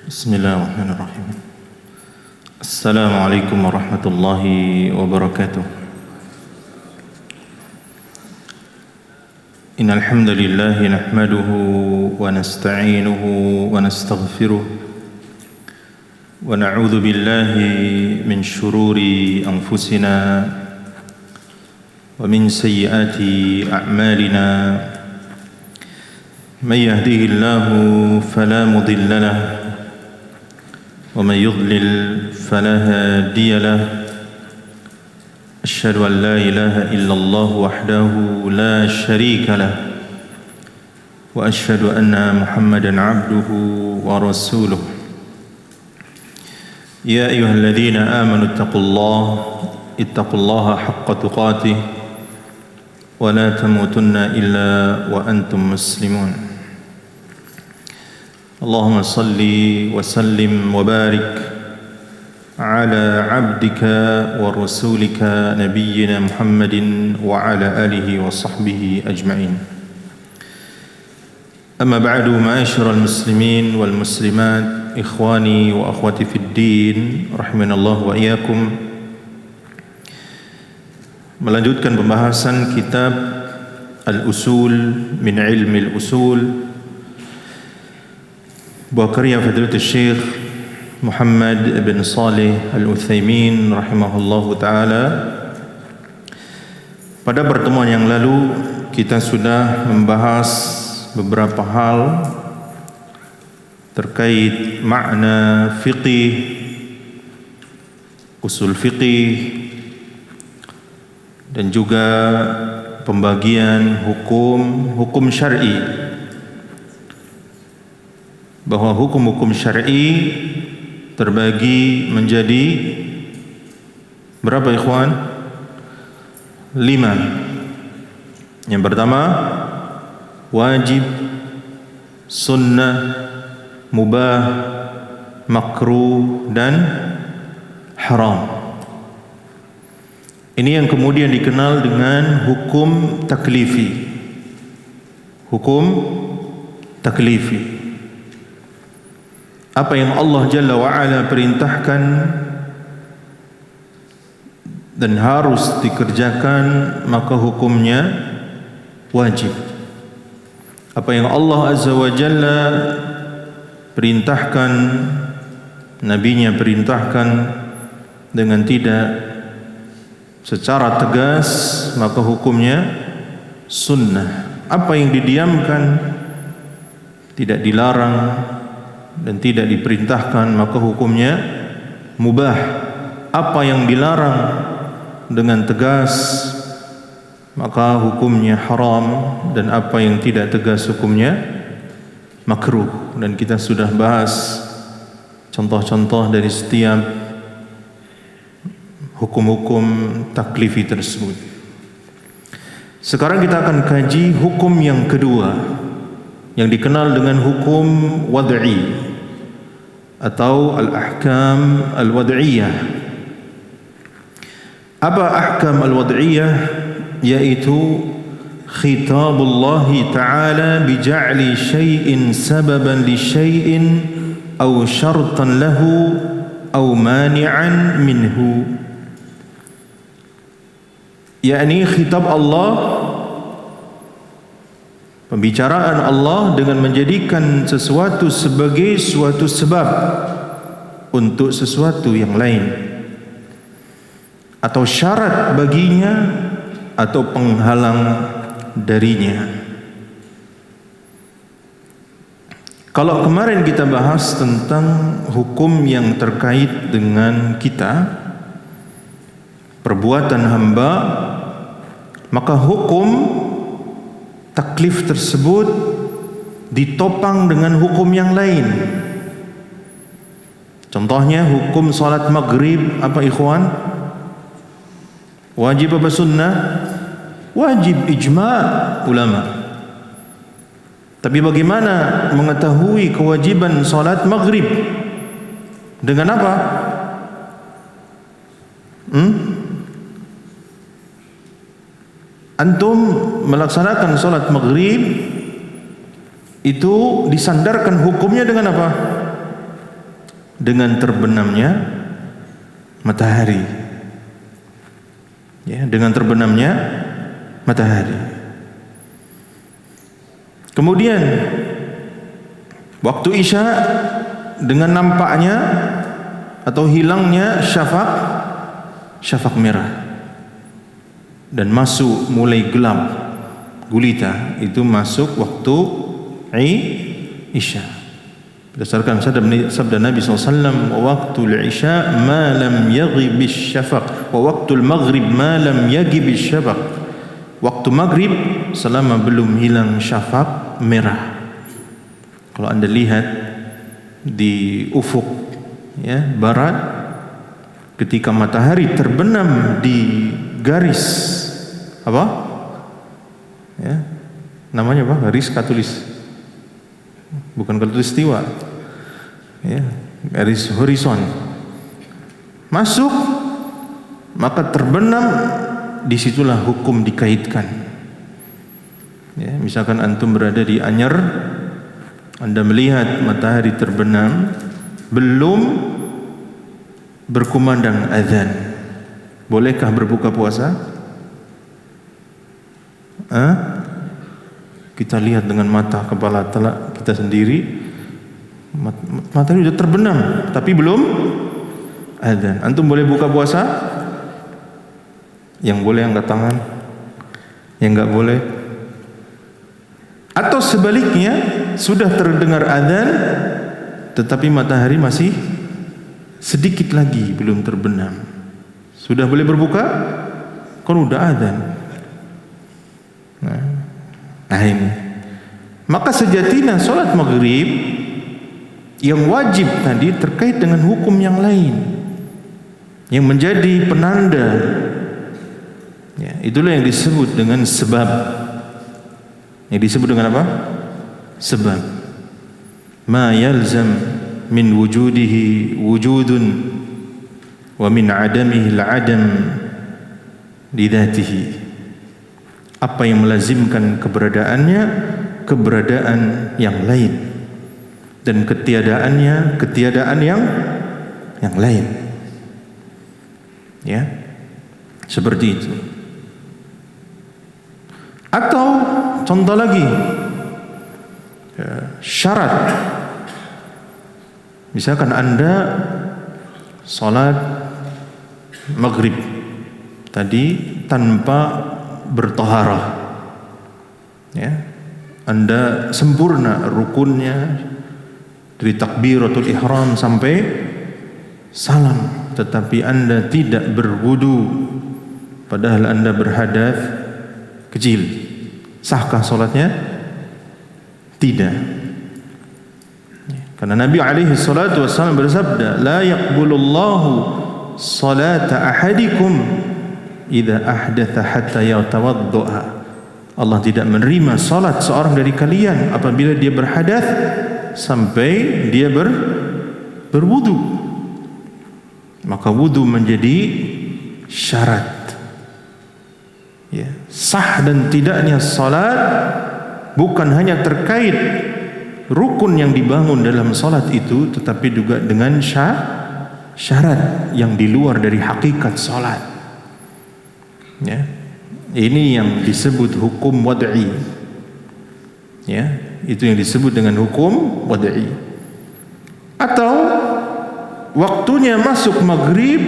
Bismillahirrahmanirrahim. Assalamualaikum warahmatullahi wabarakatuh. Innal hamdalillah nahmaduhu wa nasta'inuhu wa nastaghfiruh wa na'udzu billahi min shururi anfusina wa min sayyiati a'malina. Man yahdihillahu fala mudilla lahu ومن يضلل فلا هادي له أشهد أن لا إله إلا الله وحده لا شريك له وأشهد أن محمدا عبده ورسوله يا أيها الذين آمنوا اتقوا الله حق تقاته ولا تموتن إلا وأنتم مسلمون اللهم صل وسلم وبارك على عبدك ورسولك نبينا محمد وعلى آله وصحبه أجمعين. أما بعد معاشر المسلمين والمسلمات إخواني وأخواتي في الدين رحمنا الله وإياكم. Melanjutkan pembahasan kitab Al-Usul min Ilmi Al-Usul buah karya Fadilatul Syekh Muhammad bin Salih Al-Utsaimin rahimahullahu ta'ala. Pada pertemuan yang lalu kita sudah membahas beberapa hal terkait makna fiqih, usul fiqih, dan juga pembagian hukum syar'i. Bahwa hukum-hukum syar'i terbagi menjadi berapa ikhwan? 5. Yang pertama wajib, sunnah, mubah, makruh, dan haram. Ini yang kemudian dikenal dengan hukum taklifi. Hukum taklifi. Apa yang Allah Jalla wa'ala perintahkan dan harus dikerjakan, maka hukumnya wajib. Apa yang Allah Azza wa Jalla perintahkan, Nabinya perintahkan dengan tidak secara tegas, maka hukumnya sunnah. Apa yang didiamkan, tidak dilarang dan tidak diperintahkan, maka hukumnya mubah. Apa yang dilarang dengan tegas, maka hukumnya haram, dan apa yang tidak tegas hukumnya makruh. Dan kita sudah bahas contoh-contoh dari setiap hukum-hukum taklifi tersebut. Sekarang kita akan kaji hukum yang kedua yang dikenal dengan hukum wad'i atau al-ahkam al-wad'iyah. Apa ahkam al-wad'iyah? Yaitu khitabullah ta'ala bija'li syai'in sababan li syai'in aw syartan lahu aw mani'an minhu. yakni khitab Allah, pembicaraan Allah dengan menjadikan sesuatu sebagai suatu sebab untuk sesuatu yang lain, atau syarat baginya, atau penghalang darinya. Kalau kemarin kita bahas tentang hukum yang terkait dengan kita, perbuatan hamba, maka hukum taklif tersebut ditopang dengan hukum yang lain. Contohnya hukum salat maghrib, apa ikhwan? Wajib apa sunnah? Wajib, ijma' ulama. Tapi bagaimana mengetahui kewajiban salat maghrib? Dengan apa? Antum melaksanakan salat maghrib itu disandarkan hukumnya dengan apa? dengan terbenamnya matahari. Ya, dengan terbenamnya matahari. Kemudian waktu Isya dengan nampaknya atau hilangnya syafaq merah dan masuk mulai gelap gulita, itu masuk waktu Isya. Berdasarkan sabda Nabi SAW, wa waqtul Isya ma lam yaghibis syafaq wa waqtul maghrib ma lam yaghibis syafaq. Waktu maghrib selama belum hilang syafaq merah. Kalau Anda lihat di ufuk ya barat, ketika matahari terbenam di garis apa? Ya, namanya apa? Garis katulis. Bukan katulistiwa. Ya, garis horizon. Masuk, maka terbenam, disitulah hukum dikaitkan. Ya, misalkan antum berada di Anyer, Anda melihat matahari terbenam, belum berkumandang azan, bolehkah berbuka puasa? Kita lihat dengan mata kepala telak kita sendiri, matahari sudah terbenam, tapi belum azan. Antum boleh buka puasa? Yang boleh angkat tangan, yang enggak boleh. Atau sebaliknya, sudah terdengar azan tetapi matahari masih sedikit lagi belum terbenam, sudah boleh berbuka? Kan udah azan. Nah ini, maka sejatinya salat maghrib yang wajib tadi terkait dengan hukum yang lain yang menjadi penanda. Ya, itulah yang disebut dengan sebab. Yang disebut dengan apa? Sebab. Ma yalzam min wujudihi wujudun wa min adamihi al-adam lidatihi. Apa yang melazimkan keberadaannya, keberadaan yang lain, dan ketiadaannya, ketiadaan yang lain. Ya, seperti itu. Atau contoh lagi, syarat. Misalkan Anda salat maghrib tadi tanpa bertaharah, ya, Anda sempurna rukunnya dari takbiratul ihram sampai salam, tetapi Anda tidak berwudu, padahal Anda berhadath kecil, sahkah salatnya? Tidak. Karena Nabi alaihi salatu wassalam bersabda, la yaqbulullahu salata ahadikum idza ahdatha hatta yatawaddaa. Allah tidak menerima salat seorang dari kalian apabila dia berhadath sampai dia berwudu. Maka wudu menjadi syarat. Ya, sah dan tidaknya salat bukan hanya terkait rukun yang dibangun dalam salat itu, tetapi juga dengan syarat yang di luar dari hakikat salat. Ya, ini yang disebut hukum wad'i. Ya, itu yang disebut dengan hukum wad'i. Atau waktunya masuk maghrib,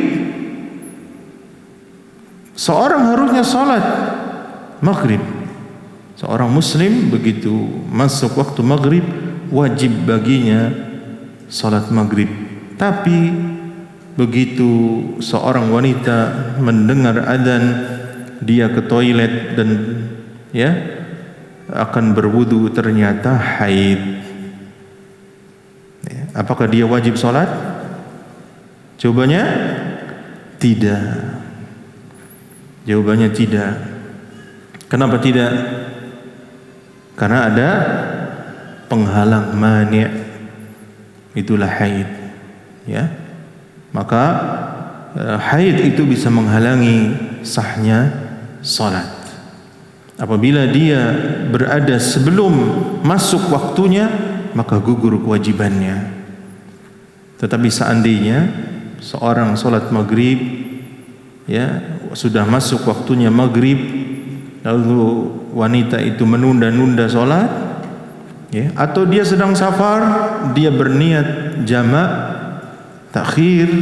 seorang harusnya salat maghrib. Seorang muslim begitu masuk waktu maghrib, wajib baginya salat maghrib. Tapi begitu seorang wanita mendengar azan, dia ke toilet dan ya akan berwudu, ternyata haid. Ya, apakah dia wajib salat? Jawabannya tidak. Jawabannya tidak. Kenapa tidak? Karena ada penghalang, mani', itulah haid. Ya, maka haid itu bisa menghalangi sahnya salat. Apabila dia berada sebelum masuk waktunya, maka gugur kewajibannya. Tetapi seandainya seorang sholat maghrib, ya, sudah masuk waktunya maghrib, lalu wanita itu menunda-nunda sholat, ya, atau dia sedang safar, dia berniat jamak takhir,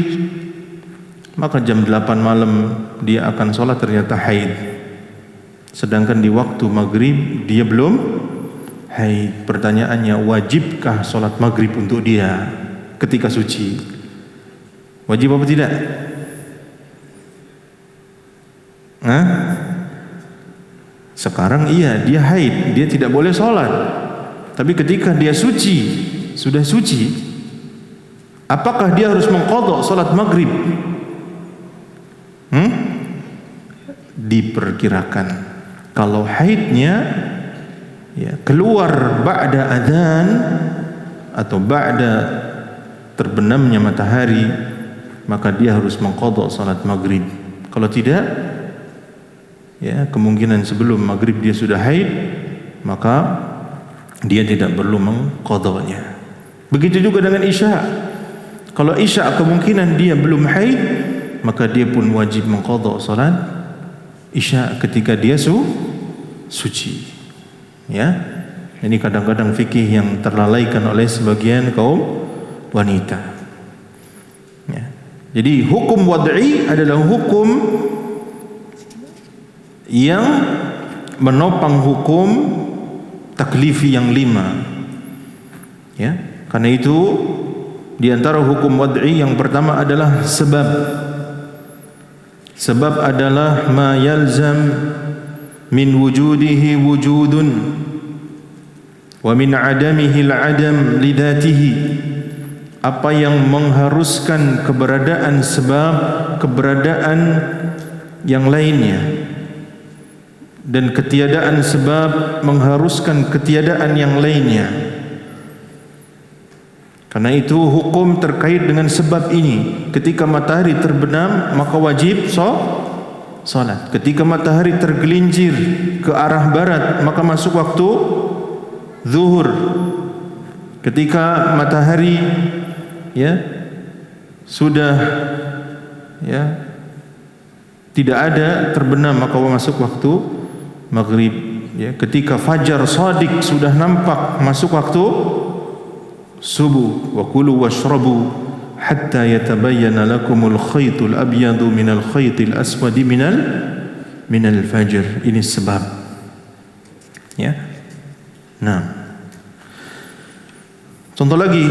maka jam 8 malam dia akan sholat, ternyata haid. Sedangkan di waktu maghrib dia belum haid. Pertanyaannya, wajibkah sholat maghrib untuk dia ketika suci? Wajib apa tidak? Hah? Sekarang iya, dia haid, dia tidak boleh sholat. Tapi ketika dia suci, sudah suci, apakah dia harus mengqadha sholat maghrib? Diperkirakan kalau haidnya, ya, keluar ba'da adzan atau ba'da terbenamnya matahari, maka dia harus mengqadha salat maghrib. Kalau tidak, ya, kemungkinan sebelum maghrib dia sudah haid, maka dia tidak perlu mengqadhanya. Begitu juga dengan isya. Kalau isya kemungkinan dia belum haid, maka dia pun wajib mengqadha salat isya ketika dia suci. Ya, ini kadang-kadang fikih yang terlalaikan oleh sebagian kaum wanita. Ya. Jadi hukum wad'i adalah hukum yang menopang hukum taklifi yang 5. Ya, karena itu di antara hukum wad'i yang pertama adalah sebab. Sebab adalah ma yalzam min wujudihi wujudun wa min adamihi al-adam lidatihi. Apa yang mengharuskan keberadaan sebab, keberadaan yang lainnya, dan ketiadaan sebab mengharuskan ketiadaan yang lainnya. Karena itu hukum terkait dengan sebab ini. Ketika matahari terbenam, maka wajib salat. Ketika matahari tergelincir ke arah barat, maka masuk waktu zuhur. Ketika matahari, ya, sudah, ya, tidak ada terbenam, maka masuk waktu maghrib. Ya, ketika fajar shadiq sudah nampak, masuk waktu subuh. Wa kulu washrabu hatta yatabayyana lakumul khaytul abyadu minal khaytil aswadi minal fajr. Ini sebab. Ya. Nah, contoh lagi,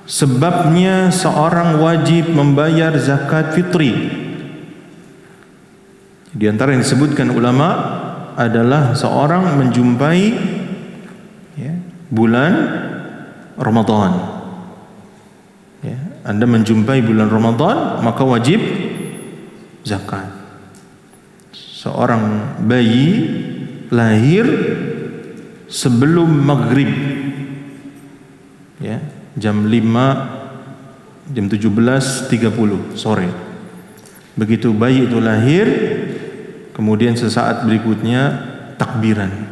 sebabnya seorang wajib membayar zakat fitri. Di antara yang disebutkan ulama adalah seorang menjumpai, ya, bulan Ramadan. Ya, Anda menjumpai bulan Ramadan, maka wajib zakat. Seorang bayi lahir sebelum maghrib, ya, jam 17.30 sore. Begitu bayi itu lahir, kemudian sesaat berikutnya takbiran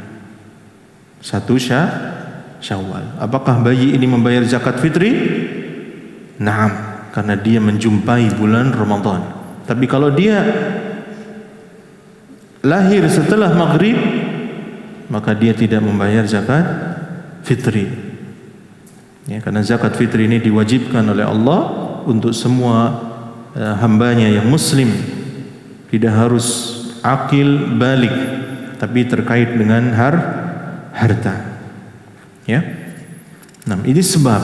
1 Syawal. Apakah bayi ini membayar zakat fitri? Naam, karena dia menjumpai bulan Ramadan. Tapi kalau dia lahir setelah maghrib, maka dia tidak membayar zakat fitri. Ya, karena zakat fitri ini diwajibkan oleh Allah untuk semua hambanya yang muslim. Tidak harus akil balik, tapi terkait dengan harta. Ya. Nah, ini sebab.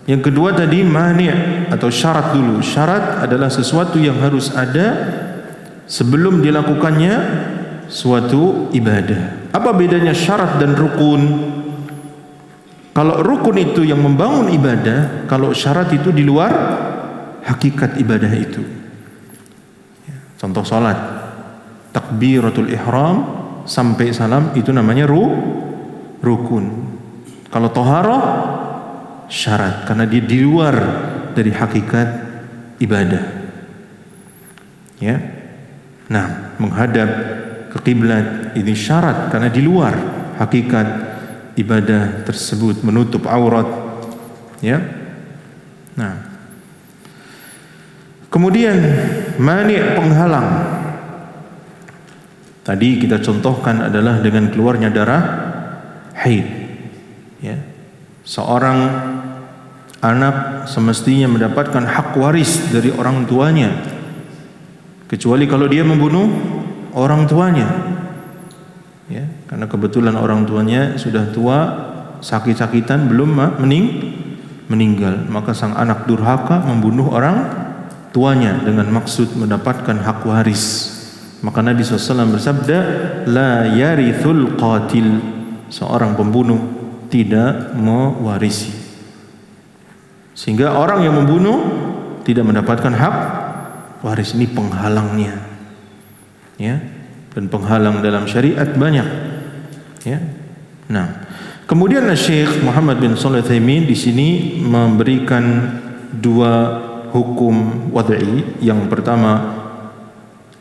Yang kedua tadi mani' atau syarat dulu. Syarat adalah sesuatu yang harus ada sebelum dilakukannya suatu ibadah. Apa bedanya syarat dan rukun? Kalau rukun itu yang membangun ibadah, kalau syarat itu di luar hakikat ibadah itu. Contoh salat, takbiratul ihram sampai salam itu namanya rukun. Kalau toharoh syarat, karena dia di luar dari hakikat ibadah. Ya. Nah, menghadap ke kiblat ini syarat karena di luar hakikat ibadah tersebut, menutup aurat. Ya. Nah, kemudian mani' penghalang. Tadi kita contohkan adalah dengan keluarnya darah haid. Ya. Seorang anak semestinya mendapatkan hak waris dari orang tuanya, kecuali kalau dia membunuh orang tuanya. Ya, karena kebetulan orang tuanya sudah tua, sakit-sakitan, belum meninggal, maka sang anak durhaka membunuh orang tuanya dengan maksud mendapatkan hak waris. Maka Nabi SAW bersabda, la yarithul qatil, seorang pembunuh tidak mewarisi. Sehingga orang yang membunuh tidak mendapatkan hak waris. Ini penghalangnya, ya. Dan penghalang dalam syariat banyak, ya. Nah, kemudian Syekh Muhammad bin Shalih Al-Utsaimin di sini memberikan dua hukum wad'i. Yang pertama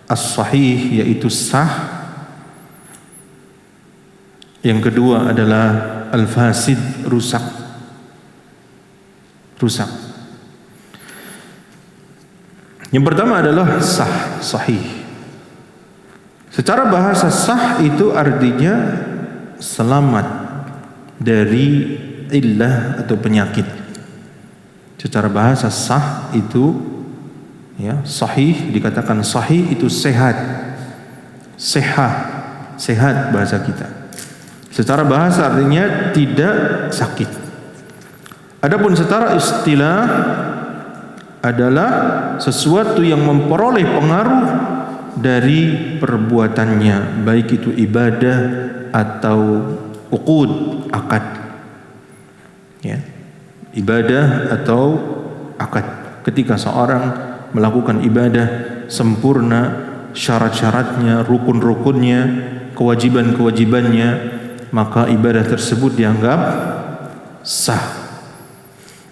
as-sahih, yaitu sah. Yang kedua adalah al-fasid, rusak. Yang pertama adalah sah, sahih. Secara bahasa sah itu artinya selamat dari illah atau penyakit. Secara bahasa sah itu, ya, sahih, dikatakan sahih itu sehat. Sehat bahasa kita. Secara bahasa artinya tidak sakit. Adapun secara istilah adalah sesuatu yang memperoleh pengaruh dari perbuatannya, baik itu ibadah atau uqud, akad. Ya. Ibadah atau akad. Ketika seorang melakukan ibadah sempurna, syarat-syaratnya, rukun-rukunnya, kewajiban-kewajibannya, maka ibadah tersebut dianggap sah.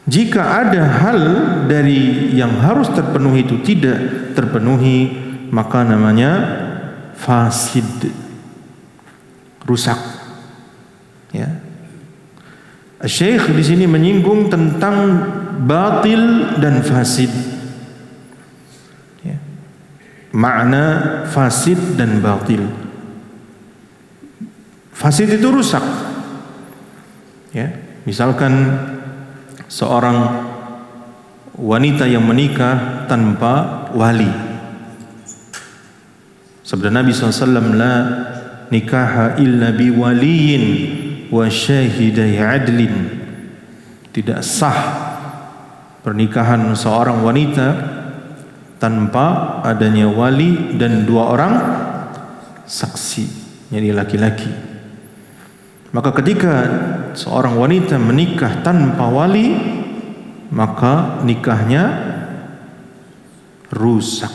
Jika ada hal dari yang harus terpenuhi itu tidak terpenuhi, maka namanya fasid, rusak. Ya. Syekh di sini menyinggung tentang batil dan fasid. Ya. Makna fasid dan batil. Fasid itu rusak. Ya. Misalkan seorang wanita yang menikah tanpa wali. Sabda Nabi SAW, la nikaha illa bi waliyin wa syahidai adlin. Tidak sah pernikahan seorang wanita tanpa adanya wali dan dua orang saksi, jadi laki-laki. Maka ketika seorang wanita menikah tanpa wali, maka nikahnya rusak.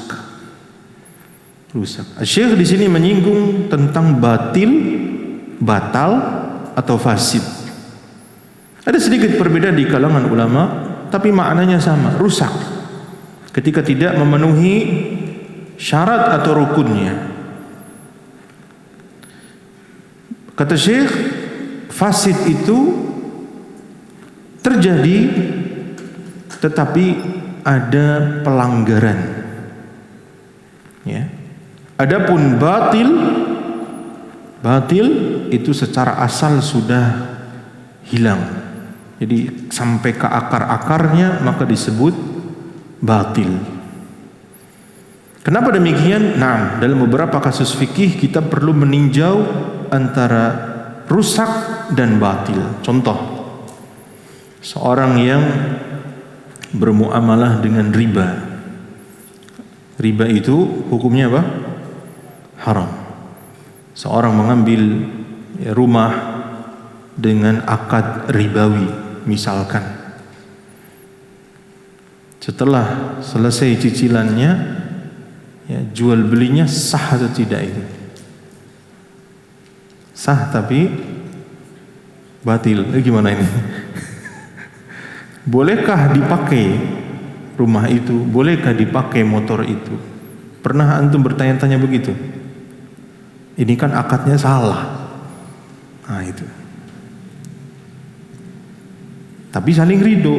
Syekh di sini menyinggung tentang batal atau fasid. Ada sedikit perbedaan di kalangan ulama, tapi maknanya sama, rusak. Ketika tidak memenuhi syarat atau rukunnya. Kata Syekh, fasid itu terjadi tetapi ada pelanggaran. Ya. Adapun batil itu secara asal sudah hilang. Jadi sampai ke akar-akarnya maka disebut batil. Kenapa demikian? Nah, dalam beberapa kasus fikih kita perlu meninjau antara rusak dan batil. Contoh, seorang yang bermuamalah dengan riba. Riba itu hukumnya apa? Haram. Seorang mengambil rumah dengan akad ribawi, misalkan. Setelah selesai cicilannya, ya, jual belinya sah atau tidak itu? Sah tapi batil. Gimana ini? Bolehkah dipakai rumah itu? Bolehkah dipakai motor itu? Pernah antum bertanya-tanya begitu? Ini kan akadnya salah. Nah itu. Tapi saling ridho.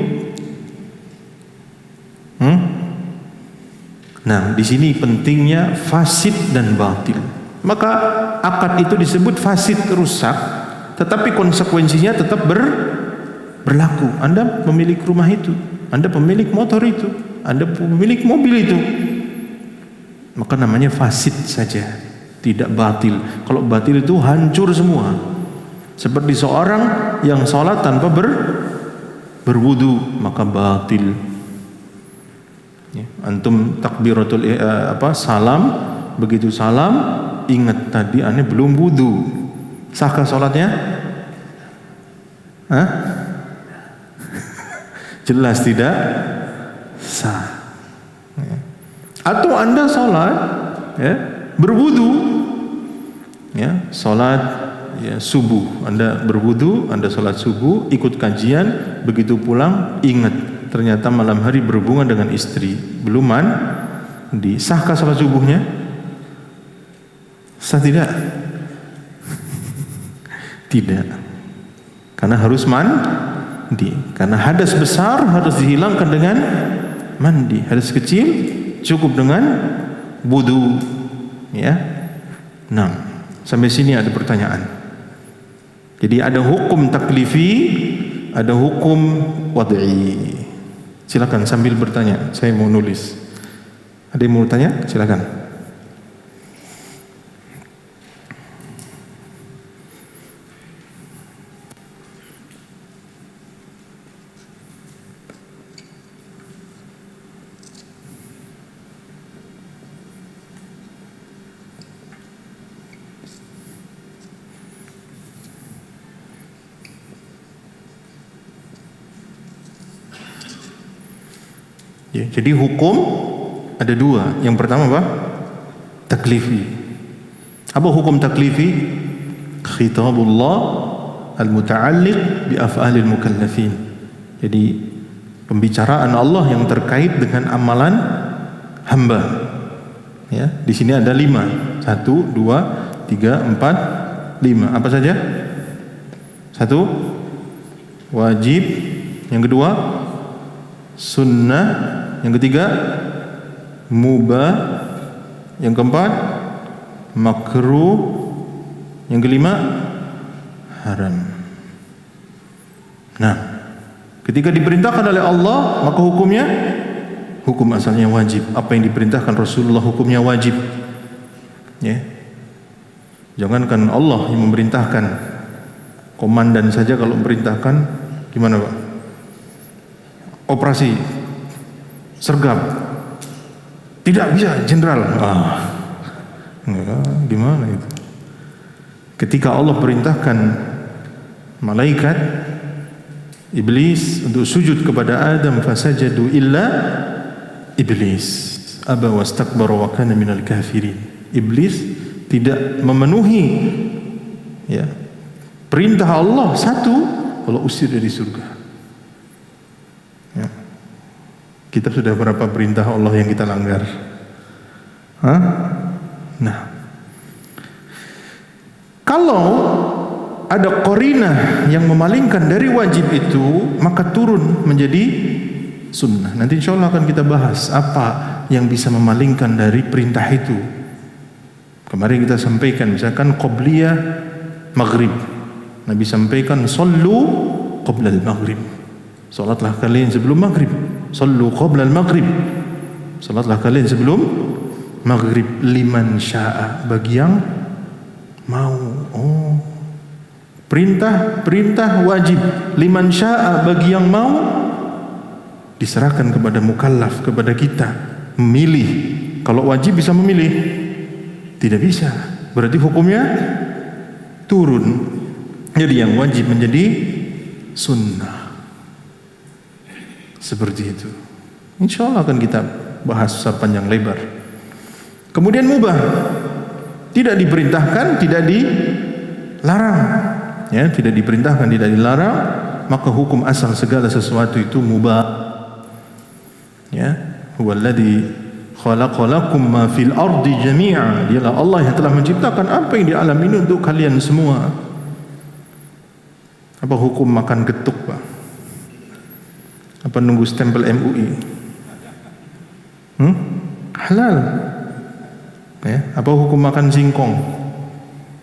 Nah, di sini pentingnya fasid dan batil. Maka akad itu disebut fasid, rusak, tetapi konsekuensinya tetap berlaku. Anda pemilik rumah itu, Anda pemilik motor itu, Anda pemilik mobil itu, maka namanya fasid saja, tidak batil. Kalau batil itu hancur semua. Seperti seorang yang sholat tanpa berwudu, maka batil. Ya, antum takbiratul salam, begitu salam ingat tadi aneh belum wudu, sahkah sholatnya? Hah? Jelas tidak sah. Ya. Atau Anda sholat ya, berwudu, ya, sholat ya, subuh, Anda berwudu, Anda sholat subuh, ikut kajian, begitu pulang ingat ternyata malam hari berhubungan dengan istri, belum mandi, sahkah sholat subuhnya? Sah tidak? Tidak, karena harus mandi, karena hadas besar harus dihilangkan dengan mandi, hadas kecil cukup dengan wudu. Ya, nah sampai sini ada pertanyaan. Jadi ada hukum taklifi, ada hukum wad'i. Silakan sambil bertanya, saya mau nulis. Ada yang mau tanya? Silakan. Ya, jadi hukum ada dua. Yang pertama apa? Taklifi. Apa hukum taklifi? Khitabullah al-muta'alliq bi af'alil mukallafin. Jadi pembicaraan Allah yang terkait dengan amalan hamba. Ya, di sini ada 5. 1, 2, 3, 4, 5. Apa saja? 1, wajib. Yang kedua, sunnah. Yang ketiga, mubah. Yang keempat, makruh. Yang kelima, haram. Nah, ketika diperintahkan oleh Allah, maka hukumnya hukum asalnya wajib. Apa yang diperintahkan Rasulullah hukumnya wajib. Ya. Jangankan Allah yang memerintahkan, komandan saja kalau memerintahkan gimana Pak? Operasi sergap, tidak bisa jenderal. Gimana itu? Ketika Allah perintahkan malaikat iblis untuk sujud kepada Adam, fasajadu illa iblis aba wastakbara wa kana minal kafirin. Iblis tidak memenuhi ya perintah Allah satu, Allah usir dari surga. Ya. Kita sudah berapa perintah Allah yang kita langgar? Hah? Nah, kalau ada qarinah yang memalingkan dari wajib itu, maka turun menjadi sunnah. Nanti insya Allah akan kita bahas apa yang bisa memalingkan dari perintah itu. Kemarin kita sampaikan, misalkan qabliyah maghrib, Nabi sampaikan sallu qabla al-maghrib, salatlah kalian sebelum maghrib. Sallu qabla al-maghrib, salatlah kalian sebelum maghrib. Liman sya'a, bagi yang mau. Oh, perintah wajib. Liman sya'a, bagi yang mau, diserahkan kepada mukallaf, kepada kita memilih. Kalau wajib bisa memilih, tidak bisa, berarti hukumnya turun. Jadi yang wajib menjadi sunnah. Seperti itu. Insya Allah akan kita bahas sepanjang lebar. Kemudian mubah, tidak diperintahkan, tidak dilarang. Ya, tidak diperintahkan, tidak dilarang, maka hukum asal segala sesuatu itu mubah. Ya, huwallazi khalaqalakum ma fil ardi jami'a. Dialah Allah yang telah menciptakan apa yang di alam ini untuk kalian semua. Apa hukum makan getuk, Pak? Apa nunggu stempel MUI? halal. Ya, apa hukum makan singkong?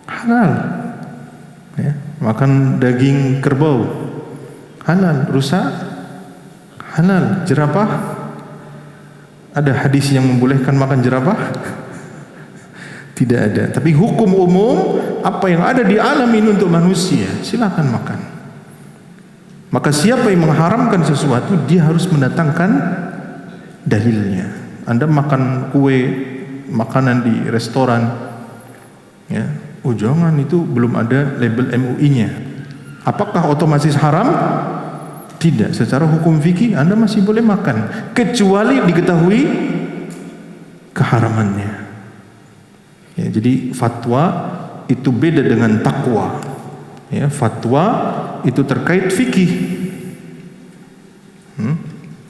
Halal. Ya, makan daging kerbau halal. Rusa halal. Jerapah, ada hadis yang membolehkan makan jerapah? Tidak ada. Tapi hukum umum, apa yang ada di alam ini untuk manusia, silakan makan. Maka siapa yang mengharamkan sesuatu, dia harus mendatangkan dalilnya. Anda makan kue, makanan di restoran, ya, jangan, itu belum ada label MUI-nya. Apakah otomatis haram? Tidak. Secara hukum fikih Anda masih boleh makan, kecuali diketahui keharamannya. Ya, jadi fatwa itu beda dengan takwa. Ya, fatwa itu terkait fikih.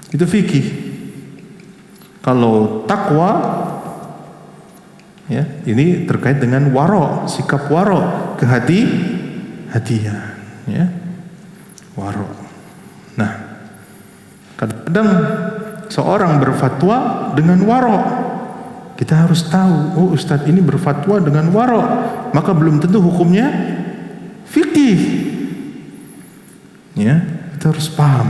Itu fikih. Kalau takwa, ya, ini terkait dengan waro, sikap waro, kehati-hatian, ya, waro. Nah, kadang-kadang seorang berfatwa dengan waro. Kita harus tahu, oh ustadz ini berfatwa dengan waro, maka belum tentu hukumnya fikih. Ya, kita harus paham.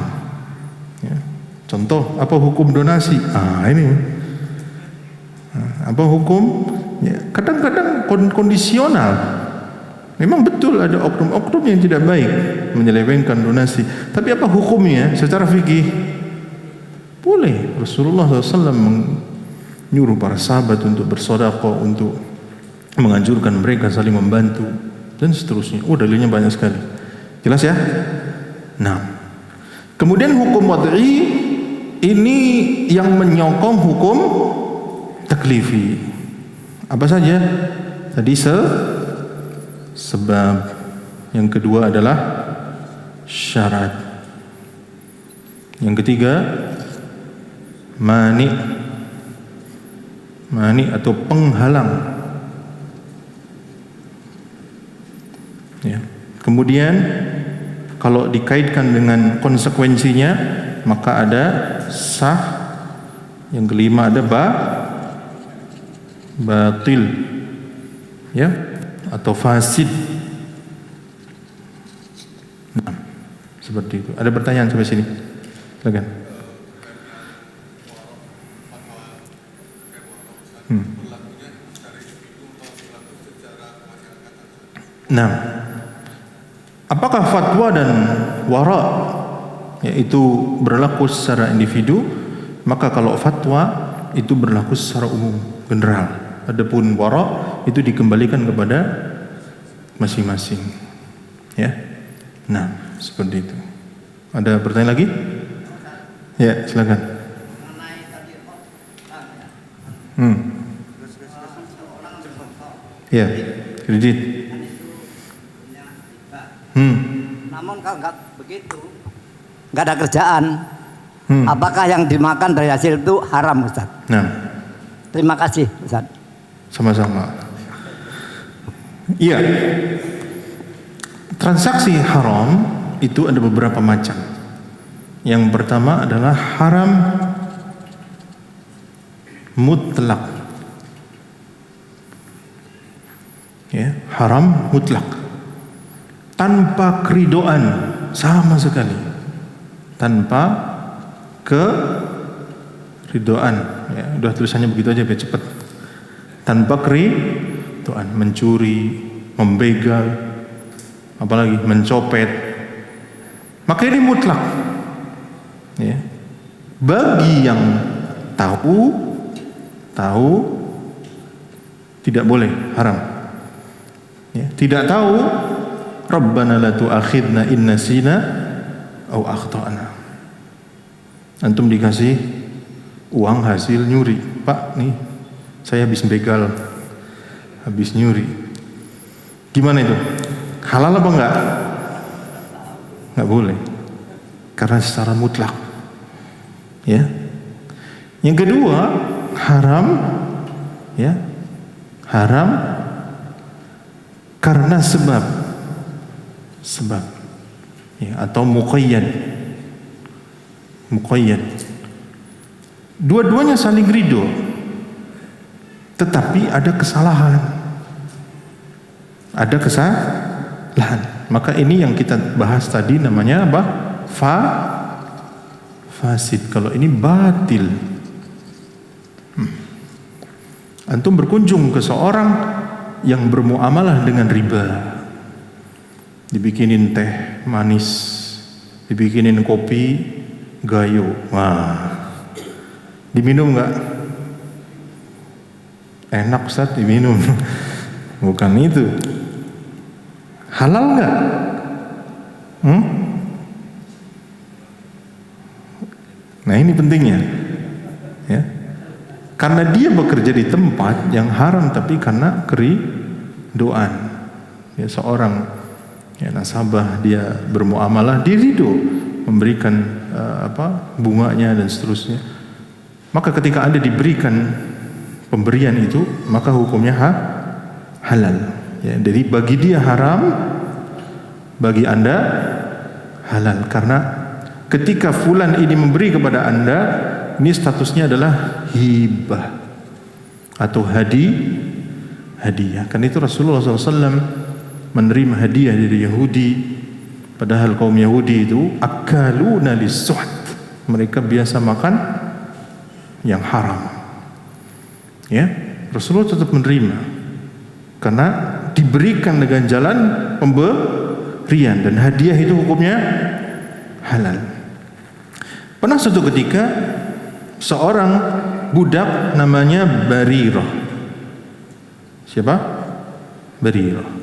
Ya. Contoh, apa hukum donasi? Ini. Apa hukum? Ya, kadang-kadang kondisional. Memang betul ada oknum-oknum yang tidak baik menyelewengkan donasi. Tapi apa hukumnya secara fikih? Boleh. Rasulullah SAW menyuruh para sahabat untuk bersedekah, untuk menganjurkan mereka saling membantu dan seterusnya. Dalilnya banyak sekali. Jelas ya? Nah, kemudian hukum wad'i ini yang menyokong hukum taklifi. Apa saja? Tadi sebab. Yang kedua adalah syarat. Yang ketiga mani atau penghalang. Ya. Kemudian kalau dikaitkan dengan konsekuensinya, maka ada sah. Yang kelima ada batil, ya, atau fasid. Nah, seperti itu. Ada pertanyaan sampai sini? Silakan. Nah, apakah fatwa dan wara, yaitu berlaku secara individu? Maka kalau fatwa itu berlaku secara umum, general. Adapun wara itu dikembalikan kepada masing-masing. Ya. Nah, seperti itu. Ada pertanyaan lagi? Ya, silakan. Ya, kredit. Namun kalau nggak begitu, nggak ada kerjaan, apakah yang dimakan dari hasil itu haram, Ustaz? Nah, terima kasih, Ustaz. Sama-sama. Iya, transaksi haram itu ada beberapa macam. Yang pertama adalah haram mutlak. Ya, haram mutlak, tanpa keridoan sama sekali, tanpa keridoan. Ya, udah tulisannya begitu aja biar cepat. Tanpa keridoan, mencuri, membegal, apalagi mencopet, maka ini mutlak. Ya. Bagi yang tahu tidak boleh, haram. Ya, tidak tahu, Rabbana la tu'akhidna in nasina aw akhtana. Antum dikasih uang hasil nyuri, Pak, nih saya habis begal, habis nyuri. Gimana itu? Halal apa enggak? Enggak boleh. Karena secara mutlak. Ya. Yang kedua, haram, ya. Haram karena sebab, ya, atau muqayyad. Dua-duanya saling ridho. tetapi ada kesalahan. Ada kesalahan. Maka ini yang kita bahas tadi namanya apa? Fasid. Kalau ini batil. Antum berkunjung ke seorang yang bermuamalah dengan riba. Dibikinin teh manis, dibikinin kopi gayo. Wah. Diminum enggak? Enak Ustaz, diminum. Bukan itu. Halal enggak? Nah, ini pentingnya. Ya. Karena dia bekerja di tempat yang haram, tapi karena keriduan. Ya, seorang nasabah dia bermuamalah, dia ridho memberikan bunganya dan seterusnya. Maka ketika Anda diberikan pemberian itu, maka hukumnya halal. Ya, jadi bagi dia haram, bagi Anda halal. Karena ketika fulan ini memberi kepada Anda, ini statusnya adalah hibah atau hadiah. Kan itu Rasulullah SAW menerima hadiah dari Yahudi, padahal kaum Yahudi itu akaluna lis-suht, mereka biasa makan yang haram. Ya, Rasulullah tetap menerima karena diberikan dengan jalan pemberian, dan hadiah itu hukumnya halal. Pernah suatu ketika seorang budak namanya Barirah. Siapa? Barirah.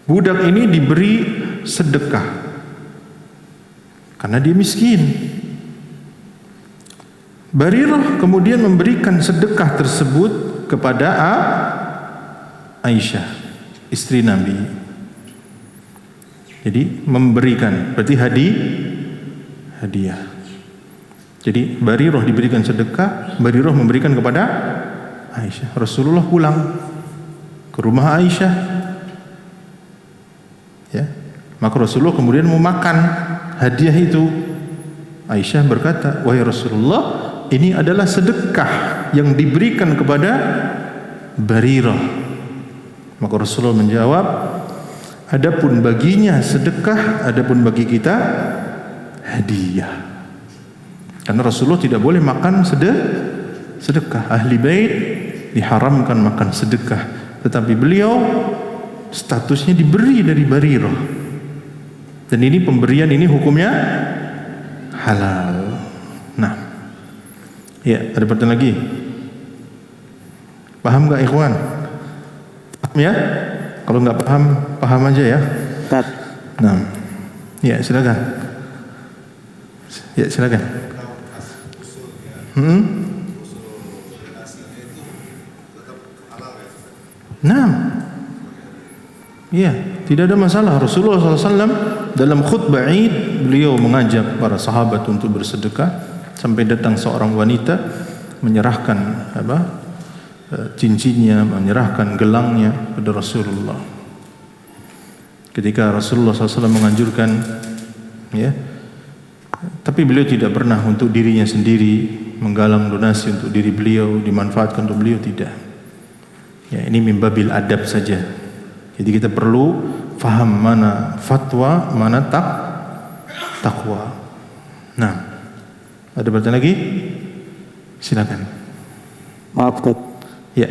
Budak ini diberi sedekah karena dia miskin. Barirah kemudian memberikan sedekah tersebut kepada Aisyah, istri Nabi. Jadi memberikan berarti hadiah. Jadi Barirah diberikan sedekah, Barirah memberikan kepada Aisyah. Rasulullah pulang ke rumah Aisyah. Ya. Maka Rasulullah kemudian mau makan hadiah itu. Aisyah berkata, "Wahai Rasulullah, ini adalah sedekah yang diberikan kepada Barirah." Maka Rasulullah menjawab, "Adapun baginya sedekah, adapun bagi kita hadiah." Karena Rasulullah tidak boleh makan sedekah. Ahli bait diharamkan makan sedekah, tetapi beliau statusnya diberi dari Barirah. Dan ini pemberian ini hukumnya halal. Nah, ya, ada pertanyaan lagi. Paham nggak ikhwan? Paham ya? Kalau nggak paham, paham aja ya. Nah, ya silakan. Ya silakan. Nah, iya, tidak ada masalah. Rasulullah SAW dalam khutbah Id, beliau mengajak para sahabat untuk bersedekah, sampai datang seorang wanita menyerahkan cincinnya, menyerahkan gelangnya pada Rasulullah. Ketika Rasulullah SAW menganjurkan, ya, tapi beliau tidak pernah untuk dirinya sendiri menggalang donasi untuk diri beliau, dimanfaatkan untuk beliau, tidak. Ya, ini mimbabil adab saja. Jadi kita perlu faham mana fatwa, mana takwa. Nah, ada pertanyaan lagi? Silakan. Maaf, Tat. Ya.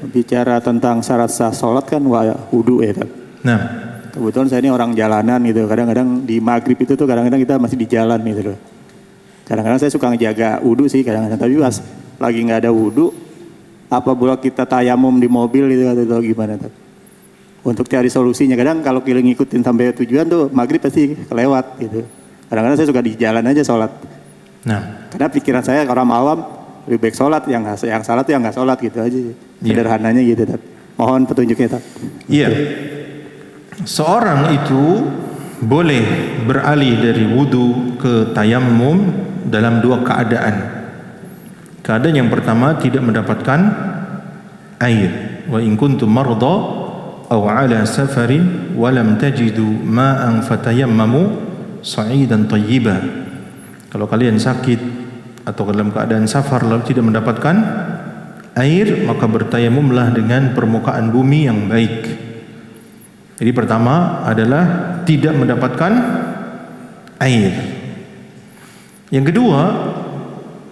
Bicara tentang syarat sah sholat kan wudu ya, Tat. Nah, kebetulan saya ini orang jalanan gitu. Kadang-kadang di maghrib itu tuh kadang-kadang kita masih di jalan gitu loh. Kadang-kadang saya suka ngejaga wudu sih kadang-kadang. Tapi pas lagi nggak ada wudu, apa boleh kita tayamum di mobil gitu atau gimana, Tat? Untuk cari solusinya. Kadang kalau kita ngikutin sampai tujuan tuh maghrib pasti kelewat gitu. Kadang-kadang saya suka di jalan aja sholat. nah, Karena pikiran saya orang awam lebih baik sholat, yang salah tuh yang nggak sholat gitu aja. Sederhananya gitu, Tat. Mohon petunjuknya, Tat. iya. Seorang itu boleh beralih dari wudu ke tayammum dalam dua keadaan. Keadaan yang pertama tidak mendapatkan air. Wa in kuntum marda aw ala safarin wa lam tajidu ma'an fatayammamu sa'idan thayyiba. Kalau kalian sakit atau dalam keadaan safar lalu tidak mendapatkan air, maka bertayamumlah dengan permukaan bumi yang baik. Jadi pertama adalah tidak mendapatkan air. Yang kedua,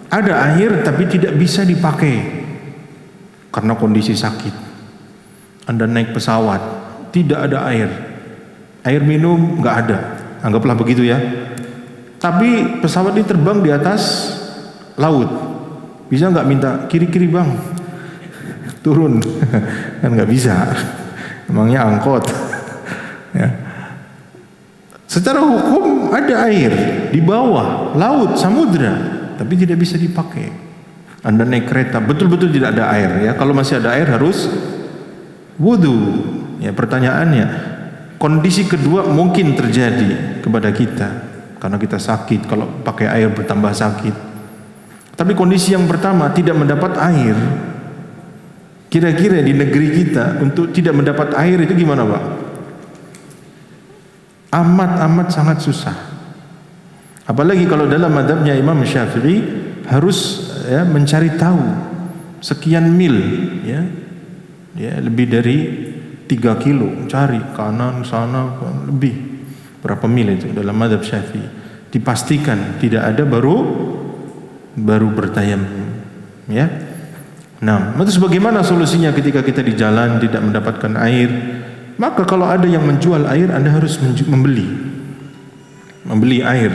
ada air tapi tidak bisa dipakai karena kondisi sakit. Anda naik pesawat, tidak ada air. Air minum nggak ada. Anggaplah begitu ya. Tapi pesawat ini terbang di atas laut. Bisa nggak minta kiri-kiri bang? Turun. Kan nggak bisa. Emangnya angkot. Ya. Secara hukum ada air di bawah laut, samudra, tapi tidak bisa dipakai. Anda naik kereta, betul-betul tidak ada air ya. Kalau masih ada air harus wudu. Ya, pertanyaannya, kondisi kedua mungkin terjadi kepada kita karena kita sakit. Kalau pakai air bertambah sakit. Tapi kondisi yang pertama tidak mendapat air. Kira-kira di negeri kita untuk tidak mendapat air itu gimana, Pak? Amat sangat susah. Apalagi kalau dalam mazhabnya Imam Syafi'i harus ya, mencari tahu sekian mil ya. Ya, lebih dari 3 kilo cari kanan sana lebih berapa mil itu dalam mazhab Syafi'i. Dipastikan tidak ada baru bertayamum ya. Nah, terus bagaimana solusinya ketika kita di jalan tidak mendapatkan air? Maka kalau ada yang menjual air, Anda harus membeli air.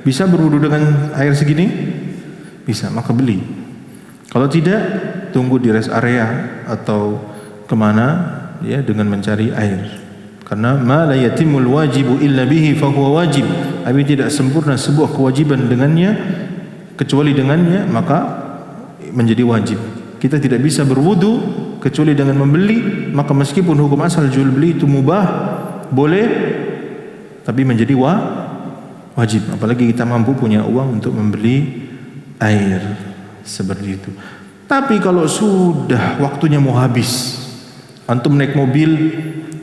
Bisa berwudu dengan air segini? Bisa, maka beli. Kalau tidak, tunggu di rest area atau kemana ya dengan mencari air. Karena ma la yatimul wajibu illa bihi fahuwa wajib. Tapi tidak sempurna sebuah kewajiban dengannya kecuali dengannya, maka menjadi wajib. Kita tidak bisa berwudu kecuali dengan membeli, maka meskipun hukum asal jual beli itu mubah, boleh, tapi menjadi wajib. Apalagi kita mampu punya uang untuk membeli air seperti itu. Tapi kalau sudah waktunya mau habis, antum naik mobil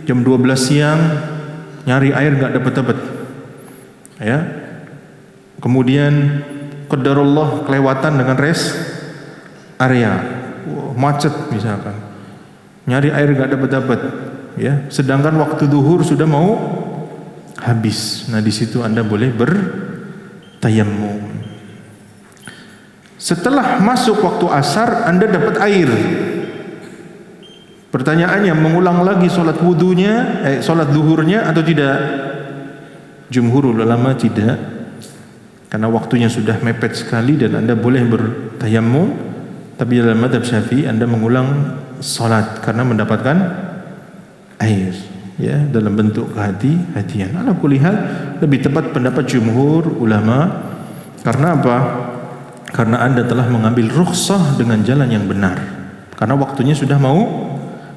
jam 12 siang nyari air nggak dapat, ya. Kemudian qadarullah kelewatan dengan rest area. Macet misalkan, nyari air gak dapat ya, sedangkan waktu duhur sudah mau habis. Nah di situ Anda boleh bertayamum. Setelah masuk waktu asar Anda dapat air, pertanyaannya mengulang lagi sholat wudunya, sholat duhurnya atau tidak? Jumhurul ulama tidak, karena waktunya sudah mepet sekali dan Anda boleh bertayamum. Tapi dalam mazhab Syafi'i Anda mengulang salat karena mendapatkan air ya dalam bentuk kehati-hatian. Ala kulli hal lebih tepat pendapat jumhur ulama. Karena apa? Karena Anda telah mengambil rukhsah dengan jalan yang benar. Karena waktunya sudah mau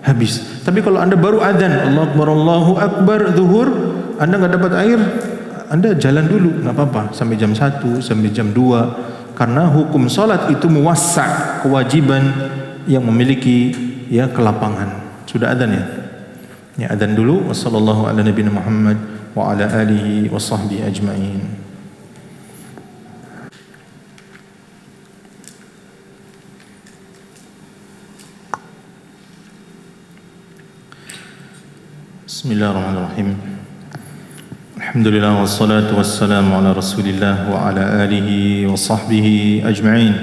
habis. Tapi kalau Anda baru adzan Allahu Akbar zuhur, Anda enggak dapat air, Anda jalan dulu enggak apa-apa sampai jam 1 sampai jam 2. Karena hukum salat itu muwassa', kewajiban yang memiliki ya kelapangan. Sudah adzan ya? Ya adzan dulu. Wassallallahu ala nabiyina Muhammad wa ala alihi wa sahbihi ajma'in. Bismillahirrahmanirrahim. Alhamdulillah wassalatu wassalamu ala Rasulillah wa ala alihi wa sahbihi ajma'in.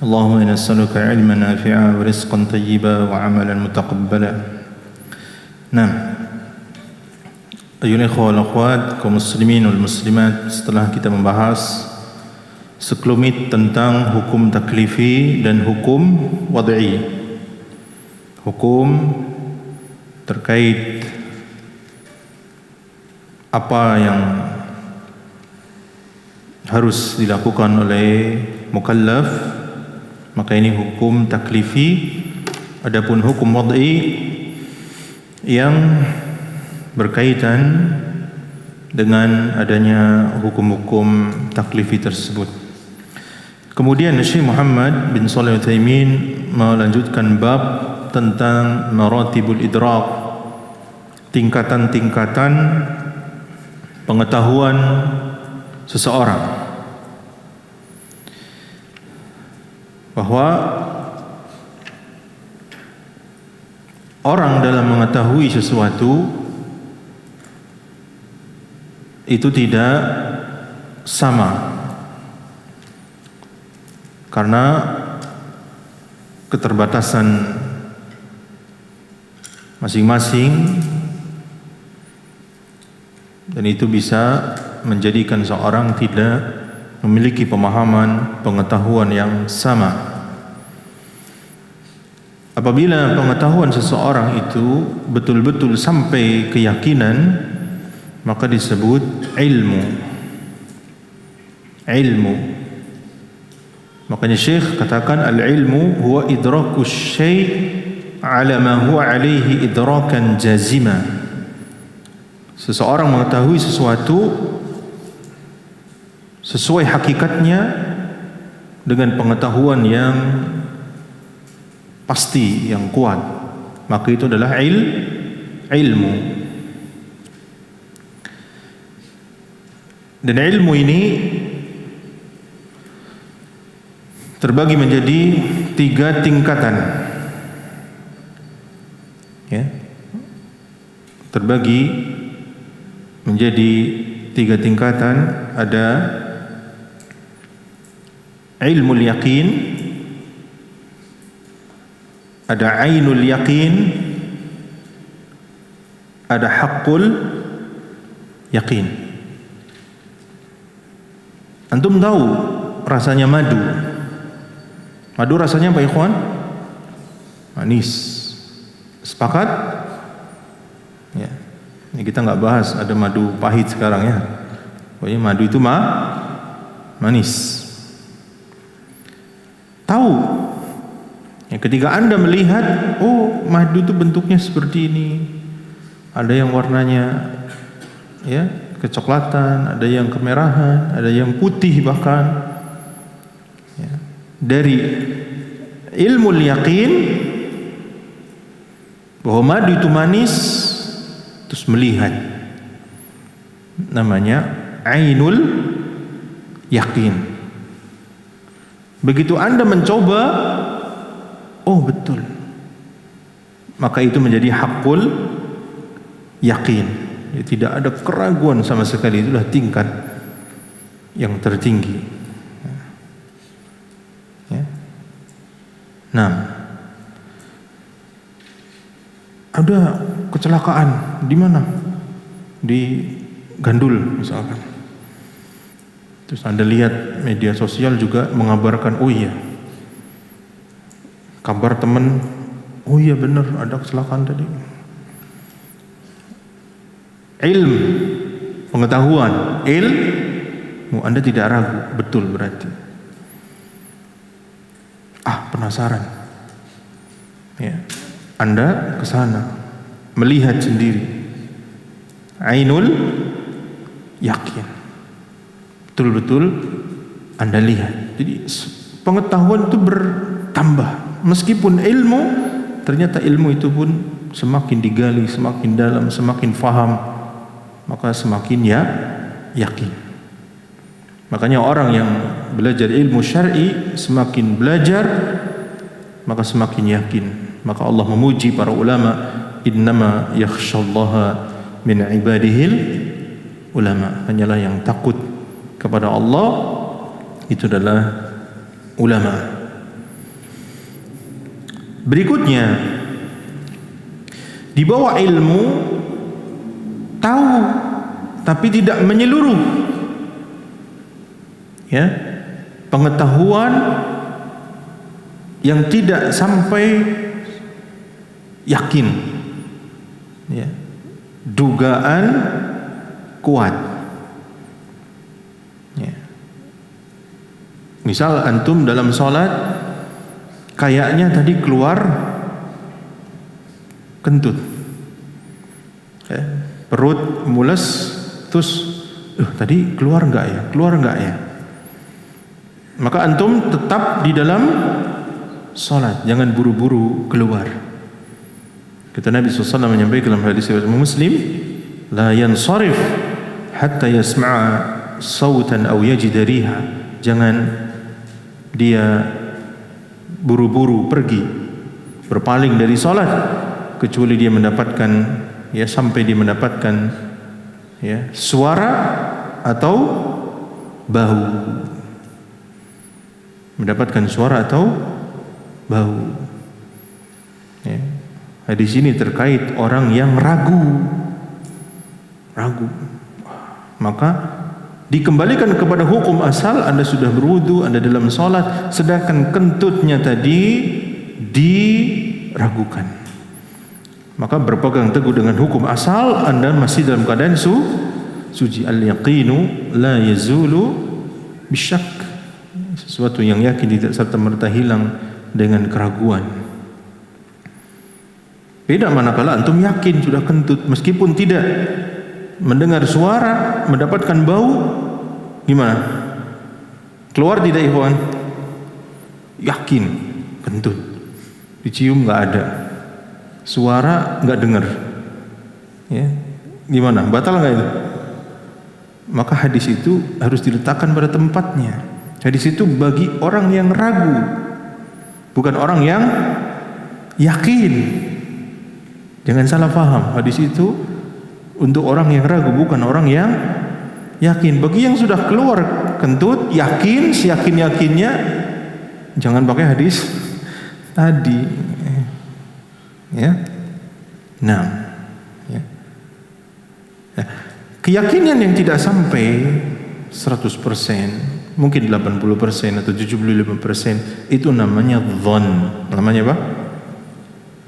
Allahumma inna nas'aluka ilman nafi'a wa rizqan tayyiba wa amalan mutaqabbala. Nah, ayuhal ikhwah wal akhwat, kaum muslimin wal muslimat, setelah kita membahas sekelumit tentang hukum taklifi dan hukum wad'i, hukum terkait apa yang harus dilakukan oleh mukallaf, maka ini hukum taklifi. Adapun hukum wad'i yang berkaitan dengan adanya hukum-hukum taklifi tersebut. Kemudian Syekh Muhammad bin Shalih Al-Utsaimin melanjutkan bab tentang maratibul idrak, tingkatan-tingkatan pengetahuan seseorang, bahwa orang dalam mengetahui sesuatu itu tidak sama, karena keterbatasan masing-masing, dan itu bisa menjadikan seorang tidak memiliki pemahaman, pengetahuan yang sama. Apabila pengetahuan seseorang itu betul-betul sampai keyakinan, maka disebut ilmu. Ilmu. Makanya Syekh katakan al-ilmu huwa idrakus syai' ala ma huwa alaihi idrakan jazima. Seseorang mengetahui sesuatu sesuai hakikatnya dengan pengetahuan yang pasti, yang kuat, maka itu adalah ilmu. Dan ilmu ini terbagi menjadi 3 tingkatan, ya, terbagi menjadi 3 tingkatan. Ada ilmul yaqin, ada ainul yaqin, ada haqqul yaqin. Antum tahu rasanya madu? Madu rasanya apa, ikhwan? Manis. Sepakat? Ya. Ini kita nggak bahas ada madu pahit sekarang ya. Pokoknya madu itu manis. Tahu. Ya, ketika Anda melihat, oh madu itu bentuknya seperti ini. Ada yang warnanya ya kecoklatan, ada yang kemerahan, ada yang putih bahkan. Ya. Dari ilmu yaqin bahwa madu itu manis, terus melihat, namanya ainul yaqin. Begitu Anda mencoba, oh betul, maka itu menjadi haqqul yaqin. Ya, tidak ada keraguan sama sekali, itulah tingkat yang tertinggi. Ya. Nah, ada kecelakaan di mana? Di Gandul misalkan. Terus Anda lihat media sosial juga mengabarkan, oh iya, kabar teman, oh iya benar ada kecelakaan tadi. Ilmu, pengetahuan, ilmu, Anda tidak ragu, betul berarti. Penasaran. Ya. Anda ke sana melihat sendiri. Ainul yakin. Betul-betul Anda lihat. Jadi pengetahuan itu bertambah. Meskipun ilmu, ternyata ilmu itu pun semakin digali, semakin dalam, semakin faham, maka semakin yakin. Makanya orang yang belajar ilmu syar'i semakin belajar, maka semakin yakin. Maka Allah memuji para ulama, innama yakhshallaha min ibadihil ulama. Hanyalah yang takut kepada Allah itu adalah ulama. Berikutnya, di bawah ilmu, tahu tapi tidak menyeluruh. Ya, pengetahuan yang tidak sampai yakin. Ya, dugaan kuat. Ya. Misal antum dalam sholat, kayaknya tadi keluar kentut, ya, perut mules, terus tadi keluar enggak ya? Keluar enggak ya? Maka antum tetap di dalam sholat, jangan buru-buru keluar. Kata Nabi SAW menyampaikan dalam hadis riwayat Muslim, la yansarif hatta yasma'a sautan aw yajida riha. Jangan dia buru-buru pergi, berpaling dari sholat kecuali dia mendapatkan, ya, sampai dia mendapatkan, ya, suara atau bau. Mendapatkan suara atau bau. Ya. Hadis ini terkait orang yang ragu. Maka dikembalikan kepada hukum asal. Anda sudah berwudu, Anda dalam sholat, sedangkan kentutnya tadi diragukan, maka berpegang teguh dengan hukum asal, Anda masih dalam keadaan suci. Al-yaqinu la yazulu bisyak, sesuatu yang yakin tidak serta-merta hilang dengan keraguan. Beda manakala antum yakin sudah kentut, meskipun tidak mendengar suara, mendapatkan bau, gimana? Keluar tidak, ikhwan? Yakin kentut, dicium nggak ada, suara nggak dengar, ya, gimana? Batal nggak itu? Maka hadis itu harus diletakkan pada tempatnya. Hadis itu bagi orang yang ragu, bukan orang yang yakin. Jangan salah paham, hadis itu untuk orang yang ragu, bukan orang yang yakin. Bagi yang sudah keluar kentut, yakin, seyakin-yakinnya, jangan pakai hadis tadi. Ya. Nah, ya. Nah, keyakinan yang tidak sampai 100%, mungkin 80% atau 75%, itu namanya dhon. Namanya apa?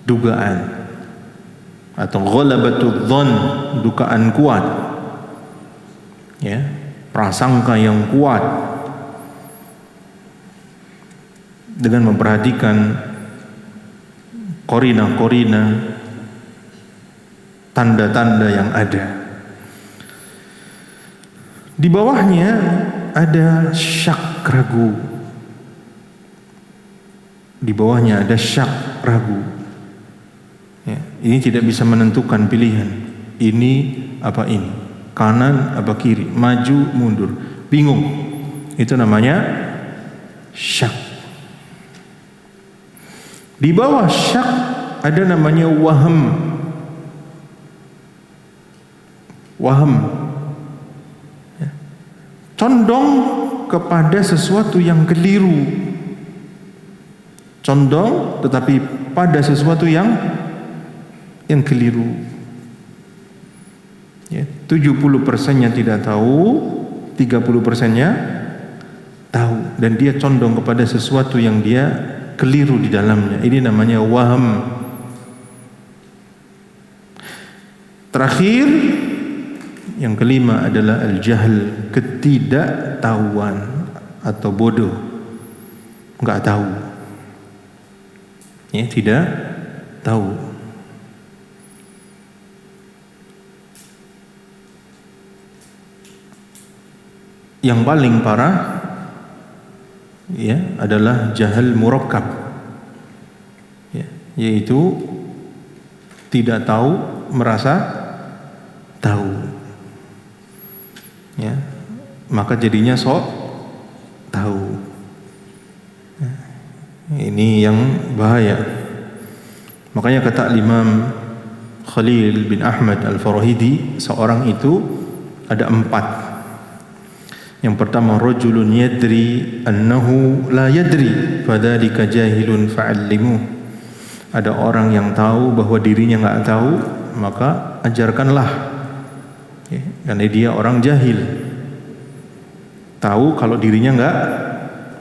Dugaan. Atau ghalabatul dhon, dugaan kuat. Ya, prasangka yang kuat. Dengan memperhatikan korina-korina, tanda-tanda yang ada. Di bawahnya ada syak ragu. Di bawahnya ada syak ragu. Ya, ini tidak bisa menentukan pilihan. Ini apa ini? Kanan apa kiri? Maju mundur? Bingung. Itu namanya syak. Di bawah syak ada namanya waham. Waham. Ya. Condong kepada sesuatu yang keliru. Condong tetapi pada sesuatu yang keliru. Ya, 70%-nya tidak tahu, 30%-nya tahu, dan dia condong kepada sesuatu yang dia keliru di dalamnya. Ini namanya waham. Terakhir, yang kelima adalah al-jahl, ketidaktahuan atau bodoh, nggak tahu. Ya, tidak tahu. Yang paling parah, ya, adalah jahal murakkab, ya, yaitu tidak tahu merasa tahu, ya, maka jadinya sok tahu. Ya, ini yang bahaya. Makanya kata Imam Khalil bin Ahmad Al-Farahidi, seorang itu ada 4. Yang pertama, rajulun yadri annahu la yadri fadzalika jahilun fa'allimuh. Ada orang yang tahu bahwa dirinya enggak tahu, maka ajarkanlah. Ya, karena dia orang jahil. Tahu kalau dirinya enggak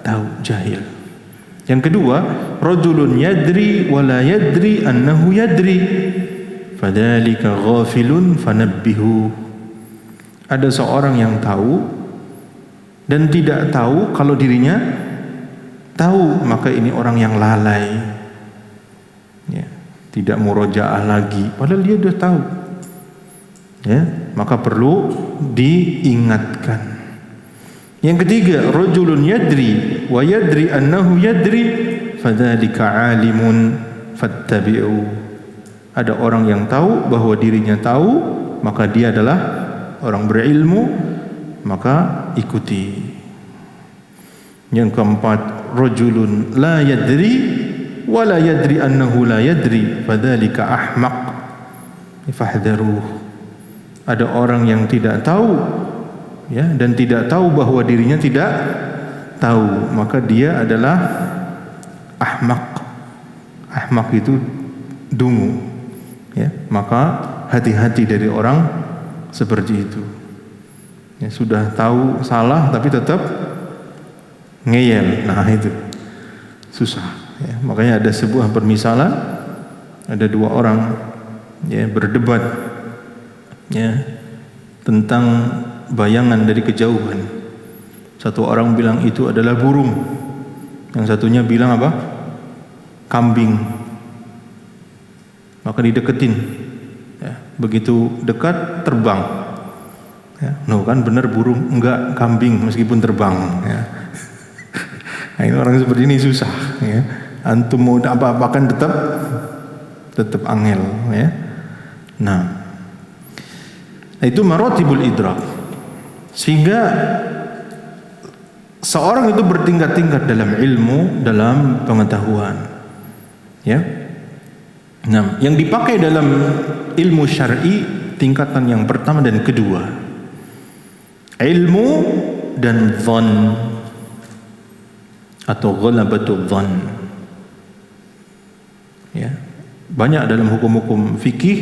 tahu, jahil. Yang kedua, rajulun yadri wa la yadri annahu yadri fadzalika ghafilun fanabbihu. Ada seorang yang tahu dan tidak tahu kalau dirinya tahu, maka ini orang yang lalai, ya, tidak murojaah lagi padahal dia sudah tahu, ya, maka perlu diingatkan. Yang ketiga, rajulun yadri wa yadri annahu yadri fadzalika alimun fattabi'u. Ada orang yang tahu bahwa dirinya tahu, maka dia adalah orang berilmu, maka ikuti. Yang keempat, rajulun la yadri wala yadri annahu la yadri fadzalika ahmaq fahdharuh. Ada orang yang tidak tahu ya, dan tidak tahu bahwa dirinya tidak tahu, maka dia adalah ahmaq. Ahmaq itu dungu ya, maka hati-hati dari orang seperti itu ya, sudah tahu salah tapi tetap ngeyel. Nah itu susah ya. Makanya ada sebuah permisalan, ada dua orang ya berdebat ya tentang bayangan dari kejauhan. Satu orang bilang itu adalah burung, yang satunya bilang apa? Kambing. Maka dideketin ya, begitu dekat terbang ya. No kan benar burung, enggak kambing meskipun terbang ya. Nah, ini orang seperti ini susah ya. Antum mau apa-apakan tetap angel ya. Nah, itu maratibul idrak. Sehingga seorang itu bertingkat-tingkat dalam ilmu, dalam pengetahuan ya. Nah, yang dipakai dalam ilmu syar'i tingkatan yang pertama dan kedua, ilmu dan dhann atau ghalabatul dhann ya. Banyak dalam hukum-hukum fikih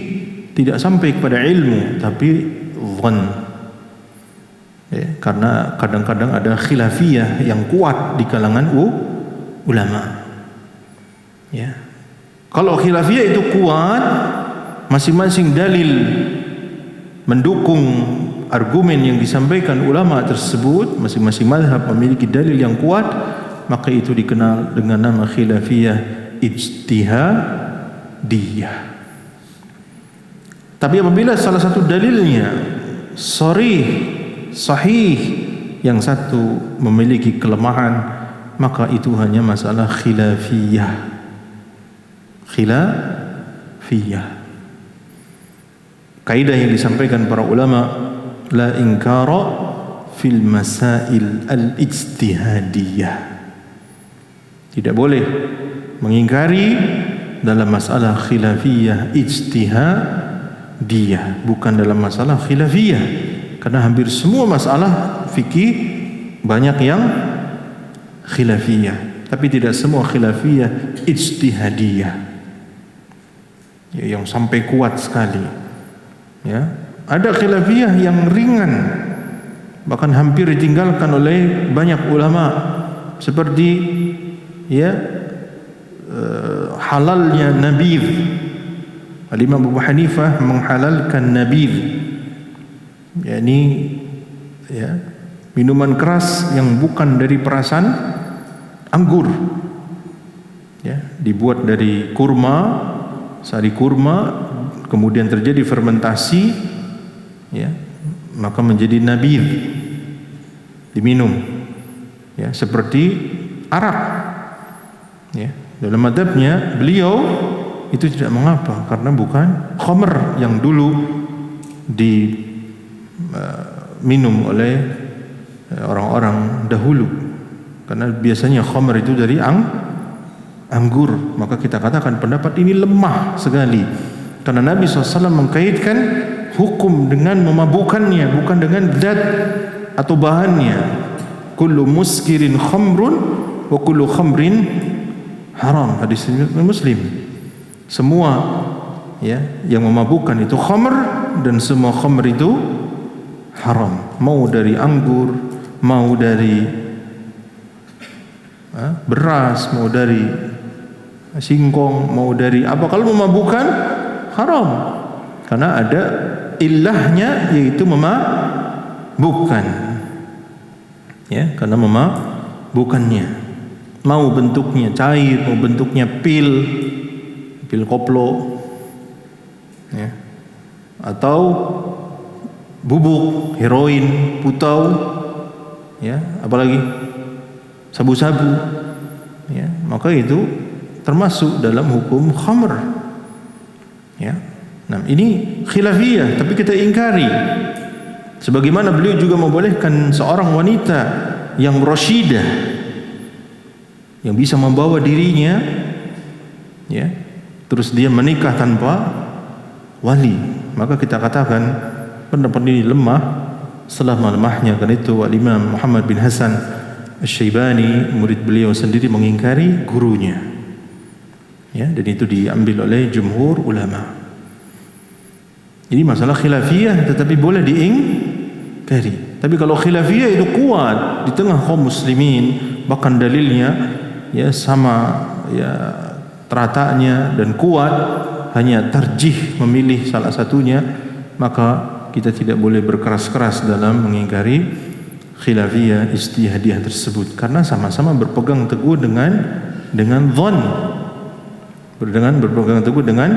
tidak sampai kepada ilmu tapi dhann ya, karena kadang-kadang ada khilafiyah yang kuat di kalangan ulama ya. Kalau khilafiyah itu kuat, masing-masing dalil mendukung argumen yang disampaikan ulama tersebut, masing-masing mazhab memiliki dalil yang kuat, maka itu dikenal dengan nama khilafiyah ijtihadiyah. Tapi apabila salah satu dalilnya sharih, sahih, yang satu memiliki kelemahan, maka itu hanya masalah khilafiyah. Khilafiyah. Kaidah yang disampaikan para ulama, la inkara fil masail al-ijtihadiyah. Tidak boleh mengingkari dalam masalah khilafiyah ijtihadiyah, bukan dalam masalah khilafiyah, karena hampir semua masalah fikih banyak yang khilafiyah, tapi tidak semua khilafiyah ijtihadiyah ya, yang sampai kuat sekali ya. Ada khilafiyah yang ringan, bahkan hampir ditinggalkan oleh banyak ulama, seperti ya halalnya nabidh. Al-Imam Abu Hanifah menghalalkan nabidh, yakni ya minuman keras yang bukan dari perasan anggur ya, dibuat dari kurma, sari kurma, kemudian terjadi fermentasi ya, maka menjadi nabidh, diminum ya, seperti arak ya. Dalam madhabnya beliau itu tidak mengapa, karena bukan khamr yang dulu diminum oleh orang-orang dahulu, karena biasanya khamr itu dari anggur. Maka kita katakan pendapat ini lemah sekali, karena Nabi SAW mengkaitkan hukum dengan memabukkannya, bukan dengan zat atau bahannya. Kullu muskirin khamrun wa kullu khamrin haram, hadis Muslim. Semua ya yang memabukkan itu khamr, dan semua khamr itu haram, mau dari anggur, mau dari beras, mau dari singkong, mau dari apa, kalau memabukkan haram, karena ada ilahnya, yaitu memabukkan ya, karena memabukkannya, mau bentuknya cair, mau bentuknya pil koplo ya, atau bubuk, heroin, putau ya, apalagi sabu-sabu ya, maka itu termasuk dalam hukum khamr ya. Nah, ini khilafiyah tapi kita ingkari. Sebagaimana beliau juga membolehkan seorang wanita yang rasyidah, yang bisa membawa dirinya ya, terus dia menikah tanpa wali, maka kita katakan pendapat ini lemah selemah-lemahnya. Karena itu Imam Muhammad bin Hasan Asy-Syaibani, murid beliau sendiri, mengingkari gurunya, ya, dan itu diambil oleh jumhur ulama. Jadi masalah khilafiyah tetapi boleh diingkari. Tapi kalau khilafiyah itu kuat di tengah kaum muslimin, bahkan dalilnya ya sama, ya teratanya dan kuat, hanya tarjih memilih salah satunya, maka kita tidak boleh berkeras-keras dalam mengingkari khilafiyah ijtihadiyah tersebut, karena sama-sama berpegang teguh dengan dhon, berpegang teguh dengan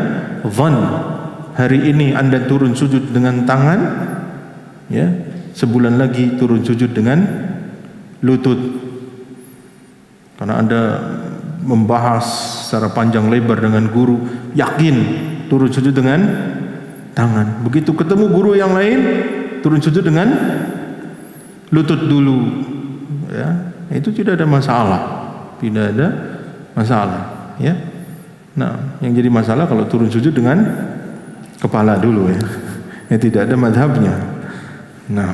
dhon. Hari ini Anda turun sujud dengan tangan, ya, sebulan lagi turun sujud dengan lutut. Karena Anda membahas secara panjang lebar dengan guru, yakin turun sujud dengan tangan. Begitu ketemu guru yang lain, turun sujud dengan lutut dulu, ya. Itu tidak ada masalah, tidak ada masalah, ya. Nah, yang jadi masalah kalau turun sujud dengan kepala dulu, ya. Ya, tidak ada madhabnya. Nah,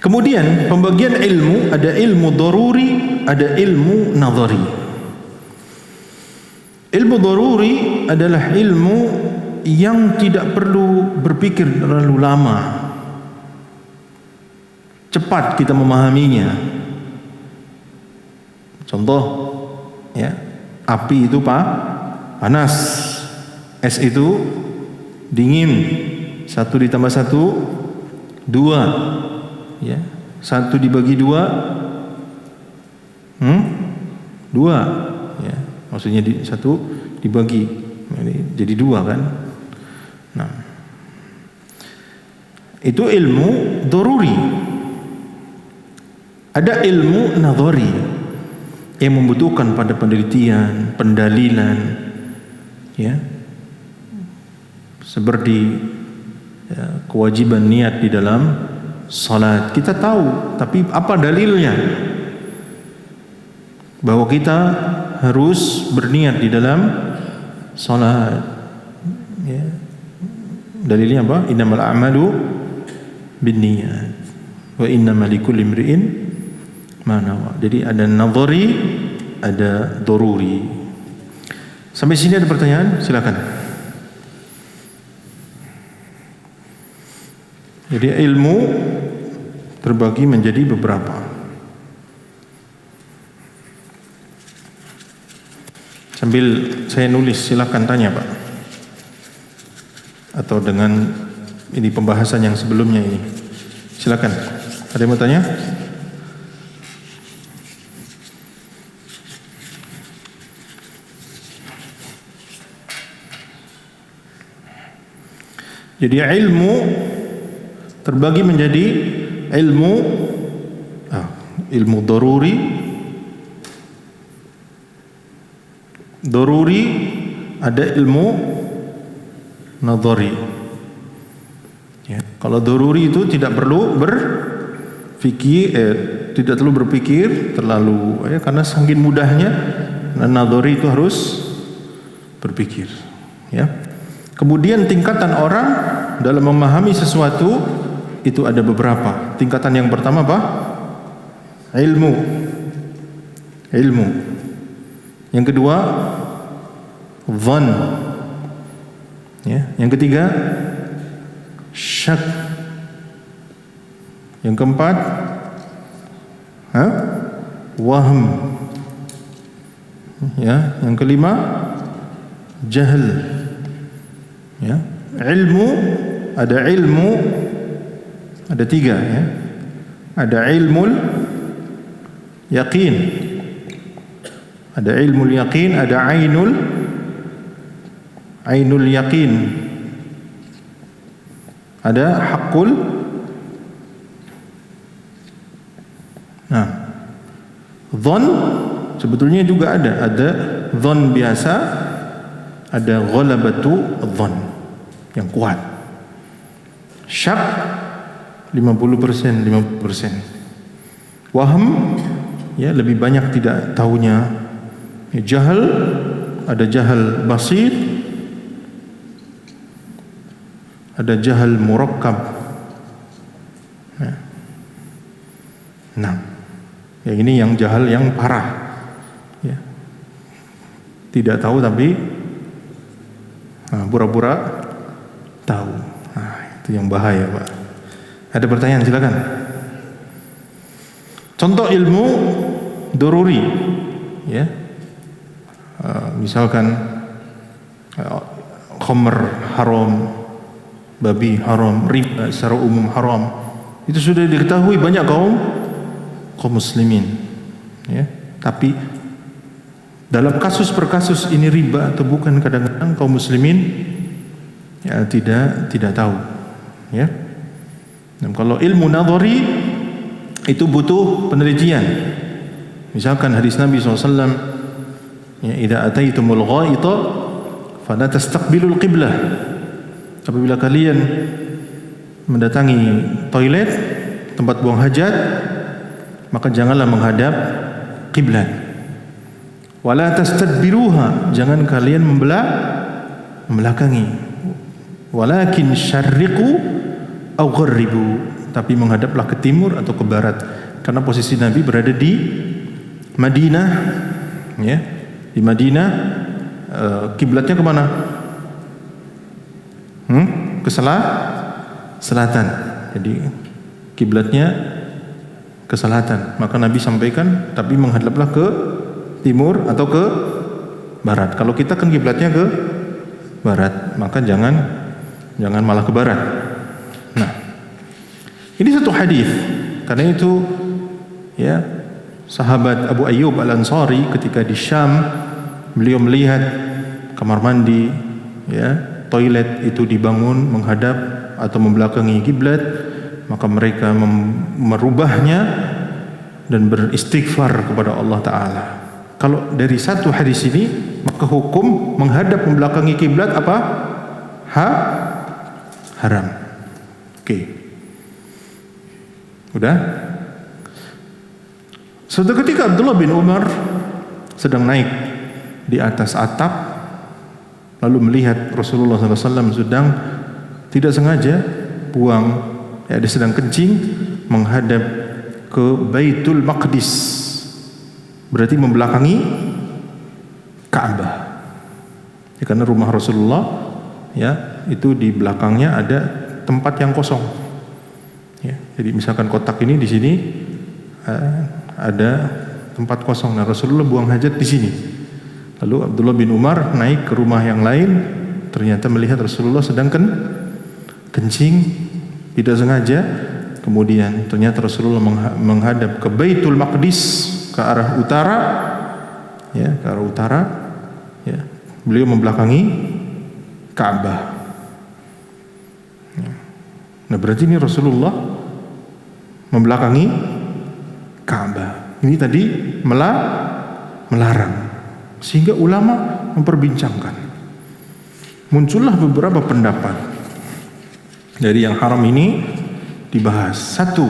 kemudian pembagian ilmu, ada ilmu daruri, ada ilmu nadhari. Ilmu daruri adalah ilmu yang tidak perlu berpikir terlalu lama, cepat kita memahaminya. Contoh, ya, api itu panas, es itu dingin, 1 ditambah 1 2, ya, 1 dibagi 2 2, ya, maksudnya 1 dibagi jadi 2 kan. Nah, itu ilmu daruri. Ada ilmu nadhari yang membutuhkan pada penelitian, pendalilan, ya, seperti, ya, kewajiban niat di dalam salat. Kita tahu, tapi apa dalilnya bahwa kita harus berniat di dalam salat, ya. Dalilnya apa? Innamal a'malu binniyat wa innamal likulli imri'in ma nawa. Jadi ada nadhari, ada daruri. Sampai sini ada pertanyaan? Silakan. Jadi ilmu terbagi menjadi beberapa. Sambil saya nulis, silakan tanya, Pak. Atau dengan ini pembahasan yang sebelumnya ini. Silakan. Ada yang mau tanya? Jadi ilmu terbagi menjadi ilmu daruri, ada ilmu nadhari. Ya, kalau daruri itu tidak perlu berpikir, tidak perlu berpikir terlalu, ya, karena saking mudahnya. Nadhari itu harus berpikir, ya. Kemudian tingkatan orang dalam memahami sesuatu itu ada beberapa. Tingkatan yang pertama apa? Ilmu. Yang kedua dhan. Ya, yang ketiga syak. Yang keempat wahm. Ya, yang kelima jahl. Ya, ilmu ada 3, ya. Ada ilmul yaqin, ada ainul yaqin, ada haqqul. Nah, dhan sebetulnya juga ada dhan biasa, ada ghalabatu dhan yang kuat. Syak 50%. Wahm, ya, lebih banyak tidak tahunya. Ya, jahal ada jahal basit, ada jahal murakkab. Nah, ya ini yang jahal yang parah. Ya. Tidak tahu tapi pura-pura tahu. Nah, itu yang bahaya, Pak. Ada pertanyaan, silakan. Contoh ilmu doruri, ya. Misalkan khamr haram, babi haram, riba secara umum haram. Itu sudah diketahui banyak kaum muslimin, ya. Tapi dalam kasus per kasus ini riba atau bukan, kadang-kadang kaum muslimin ya tidak tahu, ya. Dan kalau ilmu nadhari itu butuh penelitian. Misalkan hadis Nabi SAW, ya, idza ataitumul ghaita fala tastaqbilul qiblah. Apabila kalian mendatangi toilet, tempat buang hajat, maka janganlah menghadap kiblat. Wala tastadbiruha, jangan kalian membelakangi. Walakin syarriqu aw gharribu, tapi menghadaplah ke timur atau ke barat, karena posisi Nabi berada di Madinah, ya. Di Madinah kiblatnya kemana? Ke selatan. Jadi kiblatnya ke selatan. Maka Nabi sampaikan, tapi menghadaplah ke timur atau ke barat. Kalau kita kan kiblatnya ke barat, maka jangan malah ke barat. Nah, ini satu hadis. Karena itu, ya, sahabat Abu Ayyub Al-Ansari ketika di Syam, beliau melihat kamar mandi, ya, toilet itu dibangun menghadap atau membelakangi kiblat, maka mereka merubahnya dan beristighfar kepada Allah Ta'ala. Kalau dari satu hadis ini, maka hukum menghadap membelakangi kiblat apa? Haram. Oke. Udah? Suatu ketika Abdullah bin Umar sedang naik di atas atap, lalu melihat Rasulullah SAW sedang tidak sengaja buang, ya, dia sedang kencing menghadap ke Baitul Maqdis, berarti membelakangi Ka'bah. Ya, karena rumah Rasulullah, ya, itu di belakangnya ada tempat yang kosong. Ya, jadi misalkan kotak ini di sini ada tempat kosong. Nah, Rasulullah buang hajat di sini. Lalu Abdullah bin Umar naik ke rumah yang lain, ternyata melihat Rasulullah sedang kencing tidak sengaja. Kemudian ternyata Rasulullah menghadap ke Baitul Maqdis, ke arah utara, ya, ke arah utara, ya. Beliau membelakangi Ka'bah. Ya. Nah, berarti ini Rasulullah membelakangi Ka'bah. Ini tadi melarang, sehingga ulama memperbincangkan. Muncullah beberapa pendapat dari yang haram ini dibahas. Satu,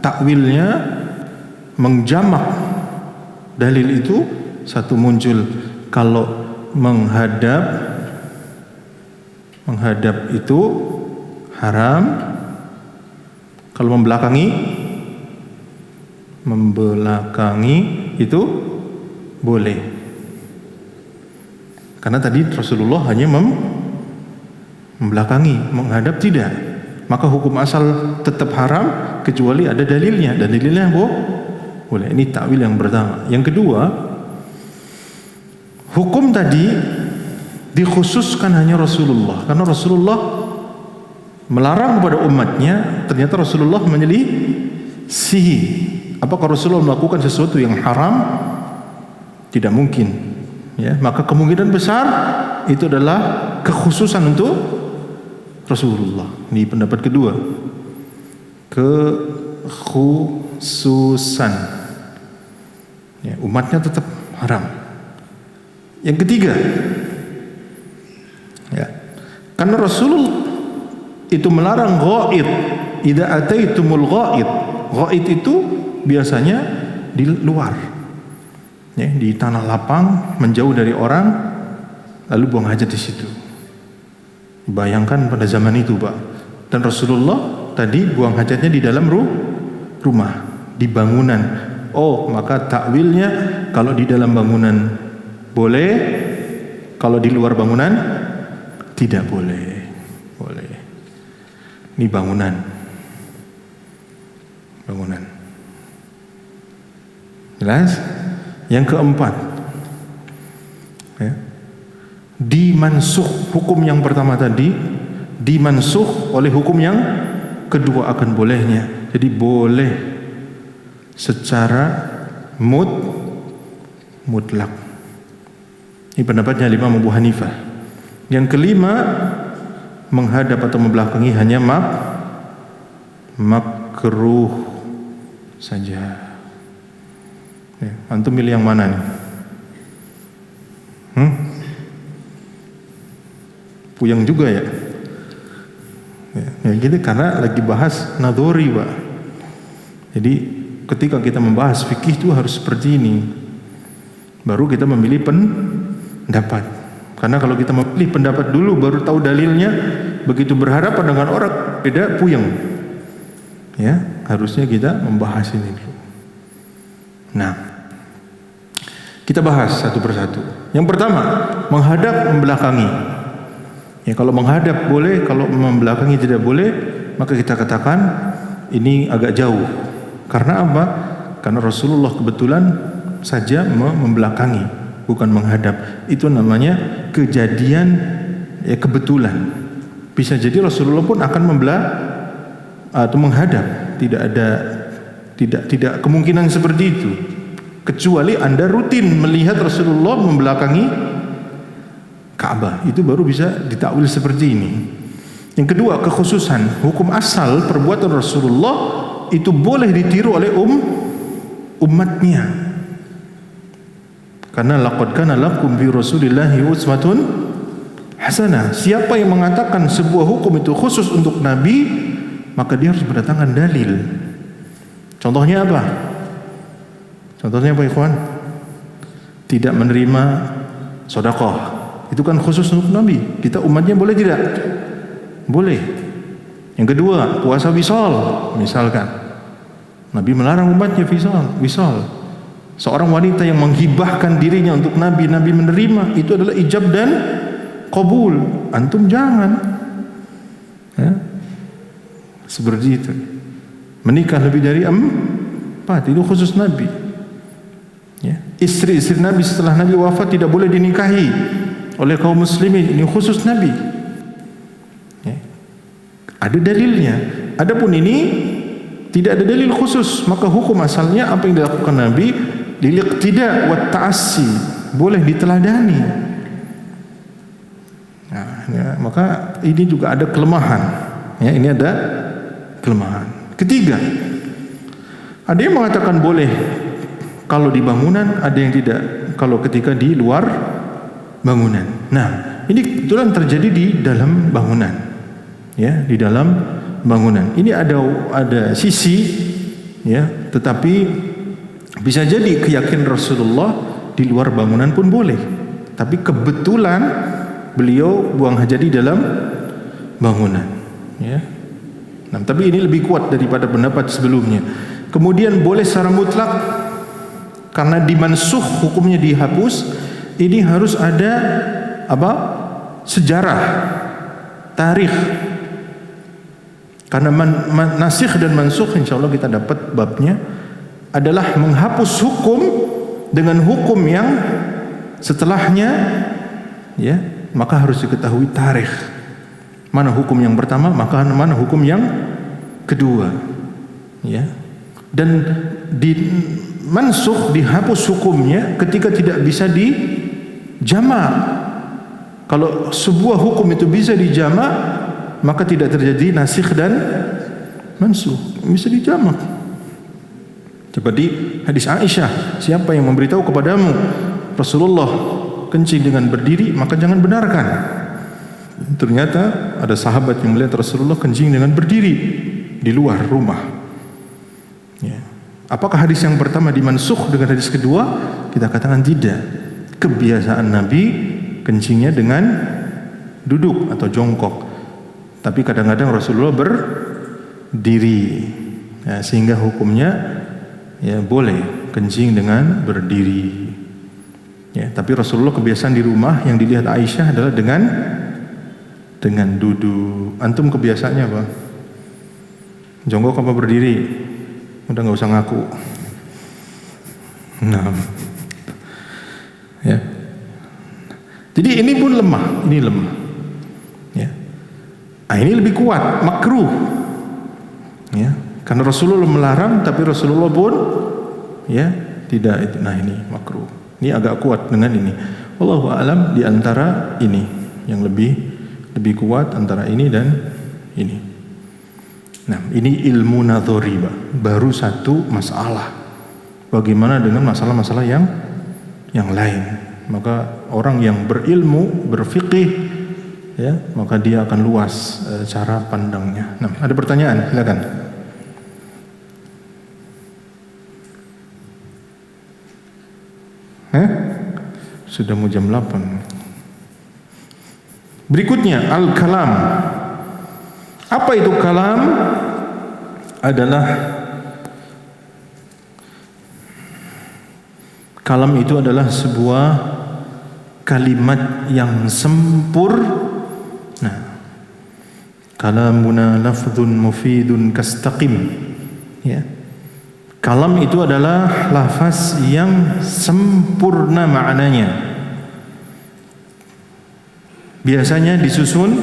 takwilnya menjamak dalil itu. Satu muncul, kalau menghadap itu haram, kalau membelakangi itu boleh. Karena tadi Rasulullah hanya membelakangi, menghadap tidak. Maka hukum asal tetap haram kecuali ada dalilnya. Dalilnya boleh. Ini takwil yang pertama. Yang kedua, hukum tadi dikhususkan hanya Rasulullah, karena Rasulullah melarang kepada umatnya. Ternyata Rasulullah menyelisihi. Apakah Rasulullah melakukan sesuatu yang haram? Tidak mungkin, ya. Maka kemungkinan besar itu adalah kekhususan untuk Rasulullah. Ini pendapat kedua, kekhususan, ya, umatnya tetap haram. Yang ketiga, ya, karena Rasul itu melarang ghaid. Idza ataitumul ghaid. Ghaid itu biasanya di luar, ya, di tanah lapang, menjauh dari orang, lalu buang hajat di situ. Bayangkan pada zaman itu, Pak. Dan Rasulullah tadi buang hajatnya di dalam rumah, di bangunan. Oh, maka takwilnya kalau di dalam bangunan boleh, kalau di luar bangunan tidak boleh. Boleh. Ini bangunan. Jelas? Yang keempat, ya, dimansuh hukum yang pertama tadi, dimansuh oleh hukum yang kedua akan bolehnya. Jadi boleh secara mutlak. Ini pendapatnya Imam Abu Hanifah. Yang kelima, menghadap atau membelakangi hanya makruh saja. Ya, antum milih yang mana nih? Puyeng juga ya? Ya gitu, karena lagi bahas nadhori, Pak. Jadi ketika kita membahas fikih itu harus seperti ini. Baru kita memilih pendapat. Karena kalau kita memilih pendapat dulu baru tahu dalilnya, begitu berhadapan dengan orang beda, puyeng. Ya, harusnya kita membahas ini dulu. Nah, kita bahas satu persatu. Yang pertama, menghadap membelakangi. Ya, kalau menghadap boleh, kalau membelakangi tidak boleh, maka kita katakan ini agak jauh. Karena apa? Karena Rasulullah kebetulan saja membelakangi, bukan menghadap. Itu namanya kejadian ya, kebetulan. Bisa jadi Rasulullah pun akan atau menghadap. Tidak kemungkinan seperti itu. Kecuali Anda rutin melihat Rasulullah membelakangi Ka'bah, itu baru bisa ditakwil seperti ini. Yang kedua, kekhususan. Hukum asal perbuatan Rasulullah itu boleh ditiru oleh umatnya. Karena laqad kana lakum fi Rasulillahi uswatun hasanah. Siapa yang mengatakan sebuah hukum itu khusus untuk Nabi, maka dia harus berdatangkan dalil. Contohnya apa? Contohnya apa, ikhwan? Tidak menerima sedekah. Itu kan khusus untuk Nabi. Kita umatnya boleh tidak? Boleh. Yang kedua, puasa wisal, misalkan. Nabi melarang umatnya wisal. Seorang wanita yang menghibahkan dirinya untuk Nabi, Nabi menerima, itu adalah ijab dan qabul. Antum jangan. Ya. Seperti itu. Menikah lebih dari 4, itu khusus Nabi. Ya. Istri-istri Nabi setelah Nabi wafat tidak boleh dinikahi oleh kaum muslimin, ini khusus Nabi. Ya. Ada dalilnya. Adapun ini tidak ada dalil khusus, maka hukum asalnya apa yang dilakukan Nabi lil-iqtida wa ta'assi, boleh diteladani. Nah, ya, maka ini juga ada kelemahan. Ya, ini ada kelemahan. Ketiga, ada yang mengatakan boleh kalau di bangunan, ada yang tidak kalau ketika di luar bangunan. Nah, ini kebetulan terjadi di dalam bangunan. Ya, di dalam bangunan. Ini ada sisi ya, tetapi bisa jadi keyakinan Rasulullah di luar bangunan pun boleh. Tapi kebetulan beliau buang hajat di dalam bangunan, ya. Nah, tapi ini lebih kuat daripada pendapat sebelumnya. Kemudian boleh secara mutlak karena dimansuh, hukumnya dihapus. Ini harus ada apa? Sejarah, tarikh. Karena nasikh dan mansukh, insyaallah kita dapat babnya, adalah menghapus hukum dengan hukum yang setelahnya, ya, maka harus diketahui tarikh. Mana hukum yang pertama, maka mana hukum yang kedua, ya. Dan di mansukh, dihapus hukumnya ketika tidak bisa dijamak. Kalau sebuah hukum itu bisa dijamak, maka tidak terjadi nasikh dan mansukh, bisa dijamak. Seperti hadis Aisyah, siapa yang memberitahu kepadamu Rasulullah kencing dengan berdiri, maka jangan benarkan. Ternyata ada sahabat yang melihat Rasulullah kencing dengan berdiri di luar rumah. Ya. Apakah hadis yang pertama dimansukh dengan hadis kedua? Kita katakan tidak. Kebiasaan Nabi kencingnya dengan duduk atau jongkok. Tapi kadang-kadang Rasulullah berdiri, ya, sehingga hukumnya ya boleh kencing dengan berdiri. Ya, tapi Rasulullah kebiasaan di rumah yang dilihat Aisyah adalah dengan duduk. Antum kebiasaannya apa? Jongkok apa berdiri? Udah nggak usah ngaku. Nah, ya. Jadi ini pun lemah, ini lemah. Ya. Nah, ini lebih kuat, makruh. Ya, karena Rasulullah melarang, tapi Rasulullah pun ya tidak. Nah, ini makruh. Ini agak kuat dengan ini. Wallahu a'lam, di antara ini yang lebih kuat antara ini dan ini. Nah, ini ilmu nadhari, baru satu masalah. Bagaimana dengan masalah-masalah yang lain? Maka orang yang berilmu, berfiqih, ya, maka dia akan luas cara pandangnya. Nah, ada pertanyaan, silakan. Sudah mau jam 8. Berikutnya al-kalam. Apa itu kalam? Kalam itu adalah sebuah kalimat yang sempurna. Kalamuna lafdzun mufidun kastaqim. Ya. Kalam itu adalah lafaz yang sempurna maknanya. Biasanya disusun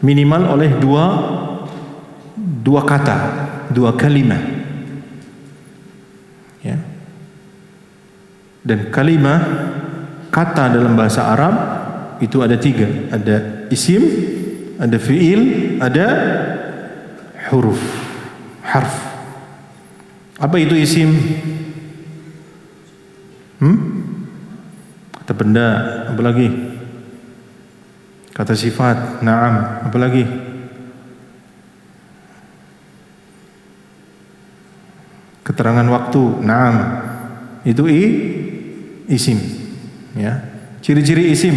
minimal oleh dua kata, dua kalimat. Ya. Dan kalimat, kata dalam bahasa Arab itu ada 3. Ada isim, ada fi'il, ada huruf, harf. Apa itu isim? Kata benda, apa lagi? Kata sifat, na'am, apa lagi? Keterangan waktu, na'am. Itu isim. Ya. Ciri-ciri isim.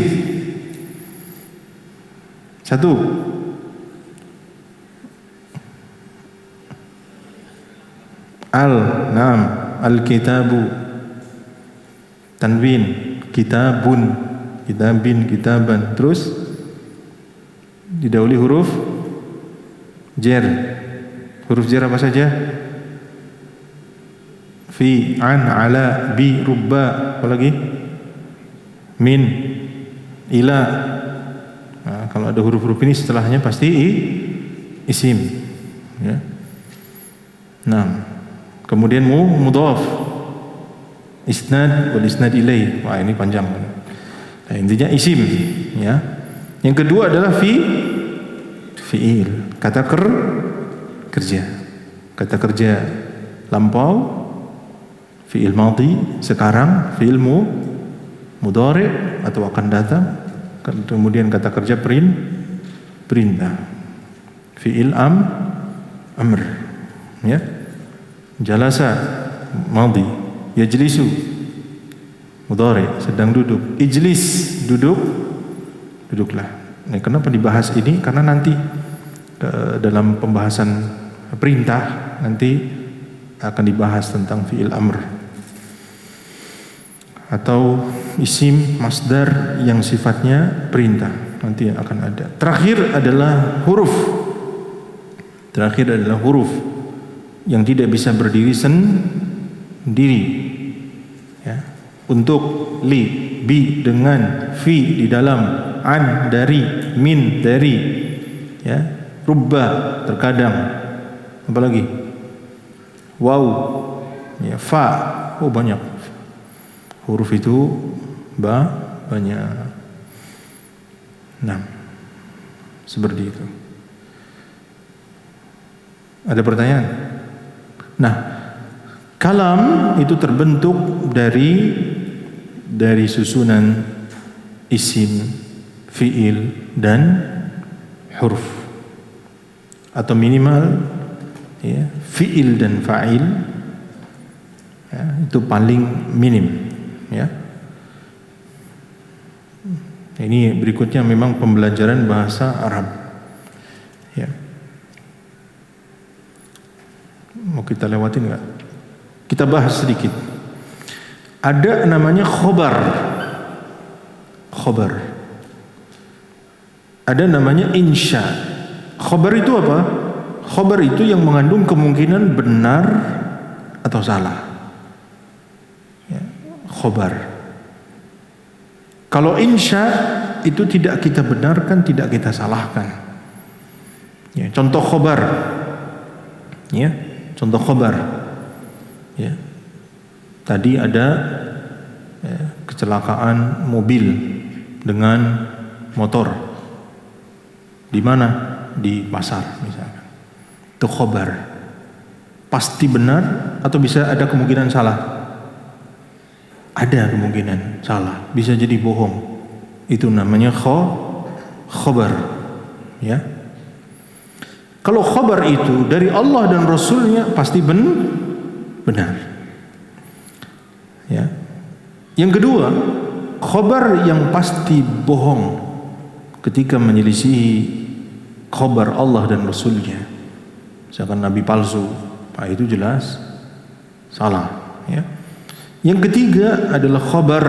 1. Al-Naam, al-kitabu, tanwin, kitabun, kitabin, kitaban. Terus didahului huruf jar. Huruf jar apa saja? Fi, an, ala, bi, rubba. Apa lagi? Min, ila. Nah, kalau ada huruf-huruf ini setelahnya pasti isim. Ya. Nah, kemudian mudhaf, isnad wal isnad ilaih. Wah, ini panjang. Nah, intinya isim, ya. Yang kedua adalah fi'il, kata kerja. Kata kerja lampau, fi'il madhi, sekarang, fi'il mudhari atau akan datang. Kemudian kata kerja perintah. Fi'il amr, ya. Jalasa madhi, yajlisu mudhari, sedang duduk. Ijlis, duduklah. Nah, kenapa dibahas ini? Karena nanti dalam pembahasan perintah nanti akan dibahas tentang fi'il amr atau isim masdar yang sifatnya perintah, nanti akan ada. Terakhir adalah huruf. Yang tidak bisa berdiri sendiri, ya. Untuk li, bi dengan, fi di dalam, an dari, min dari, ya. Rubba terkadang, apalagi waw, ya, fa, oh banyak huruf itu, banyak. Nah, seperti itu. Ada pertanyaan? Nah, kalam itu terbentuk dari susunan isim, fi'il dan huruf, atau minimal, ya, fi'il dan fa'il, ya, itu paling minim, ya. Ini berikutnya memang pembelajaran bahasa Arab. Ya. Mau kita lewatin nggak? Kita bahas sedikit. Ada namanya khobar. Khobar. Ada namanya insya. Khobar itu apa? Khobar itu yang mengandung kemungkinan benar atau salah. Ya. Khobar. Kalau insya itu tidak kita benarkan, tidak kita salahkan. Ya, contoh khobar. Ya, contoh khobar. Ya. Tadi ada kecelakaan mobil dengan motor. Di mana? Di pasar misalkan. Itu khobar. Pasti benar atau bisa ada kemungkinan salah? Ada kemungkinan salah, bisa jadi bohong. Itu namanya khobar. Ya. Kalau khobar itu dari Allah dan Rasulnya pasti benar. Ya. Yang kedua, khobar yang pasti bohong ketika menyelisihi khobar Allah dan Rasulnya. Misalkan Nabi palsu, itu jelas salah. Ya. Yang ketiga adalah khabar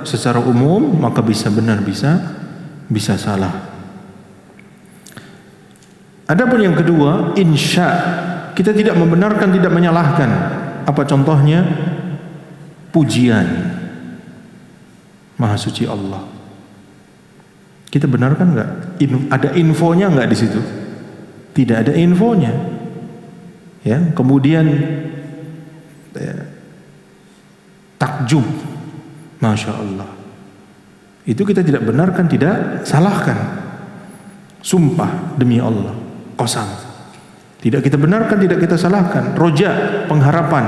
secara umum, maka bisa benar, bisa salah. Adapun yang kedua, insya, kita tidak membenarkan, tidak menyalahkan. Apa contohnya? Pujian Maha Suci Allah. Kita benarkan nggak? Ada infonya nggak di situ? Tidak ada infonya. Ya, kemudian takjub, Masya Allah, itu kita tidak benarkan, tidak salahkan. Sumpah demi Allah, qasam, tidak kita benarkan, tidak kita salahkan. Roja, pengharapan,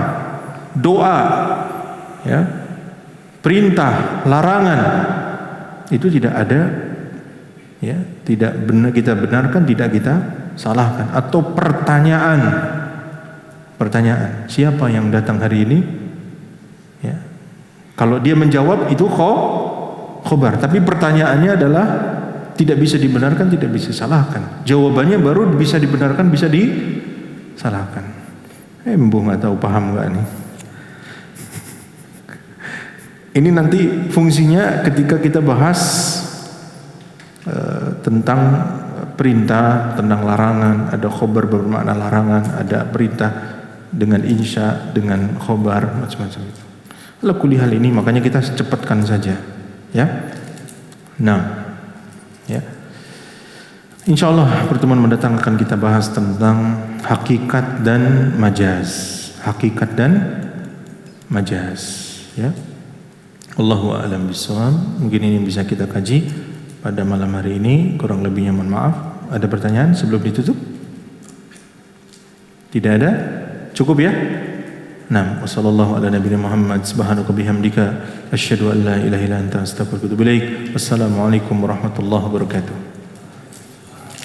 doa, ya, perintah, larangan, itu tidak ada, ya, tidak benar kita benarkan, tidak kita salahkan. Atau pertanyaan, siapa yang datang hari ini? Ya. Kalau dia menjawab itu khobar, tapi pertanyaannya adalah tidak bisa dibenarkan, tidak bisa salahkan. Jawabannya baru bisa dibenarkan, bisa disalahkan. Mbah nggak tahu paham nggak nih? Ini nanti fungsinya ketika kita bahas tentang perintah, tentang larangan. Ada khobar bermakna larangan, ada perintah dengan insya, dengan khobar, macam-macam itu. Ala kulli hal ini makanya kita cepatkan saja, ya. Nah, ya. Insyaallah pertemuan mendatang akan kita bahas tentang hakikat dan majaz. Hakikat dan majaz, ya. Allahu a'lam bishawab. Mungkin ini bisa kita kaji pada malam hari ini. Kurang lebihnya mohon maaf. Ada pertanyaan sebelum ditutup? Tidak ada? Cukup ya? Naam, wassallallahu ala nabiyina Muhammad subhanaka bihamdika asyhadu an la ilaha illa anta astaghfiruka wa atubu ilaik. Wassalamualaikum warahmatullahi wabarakatuh.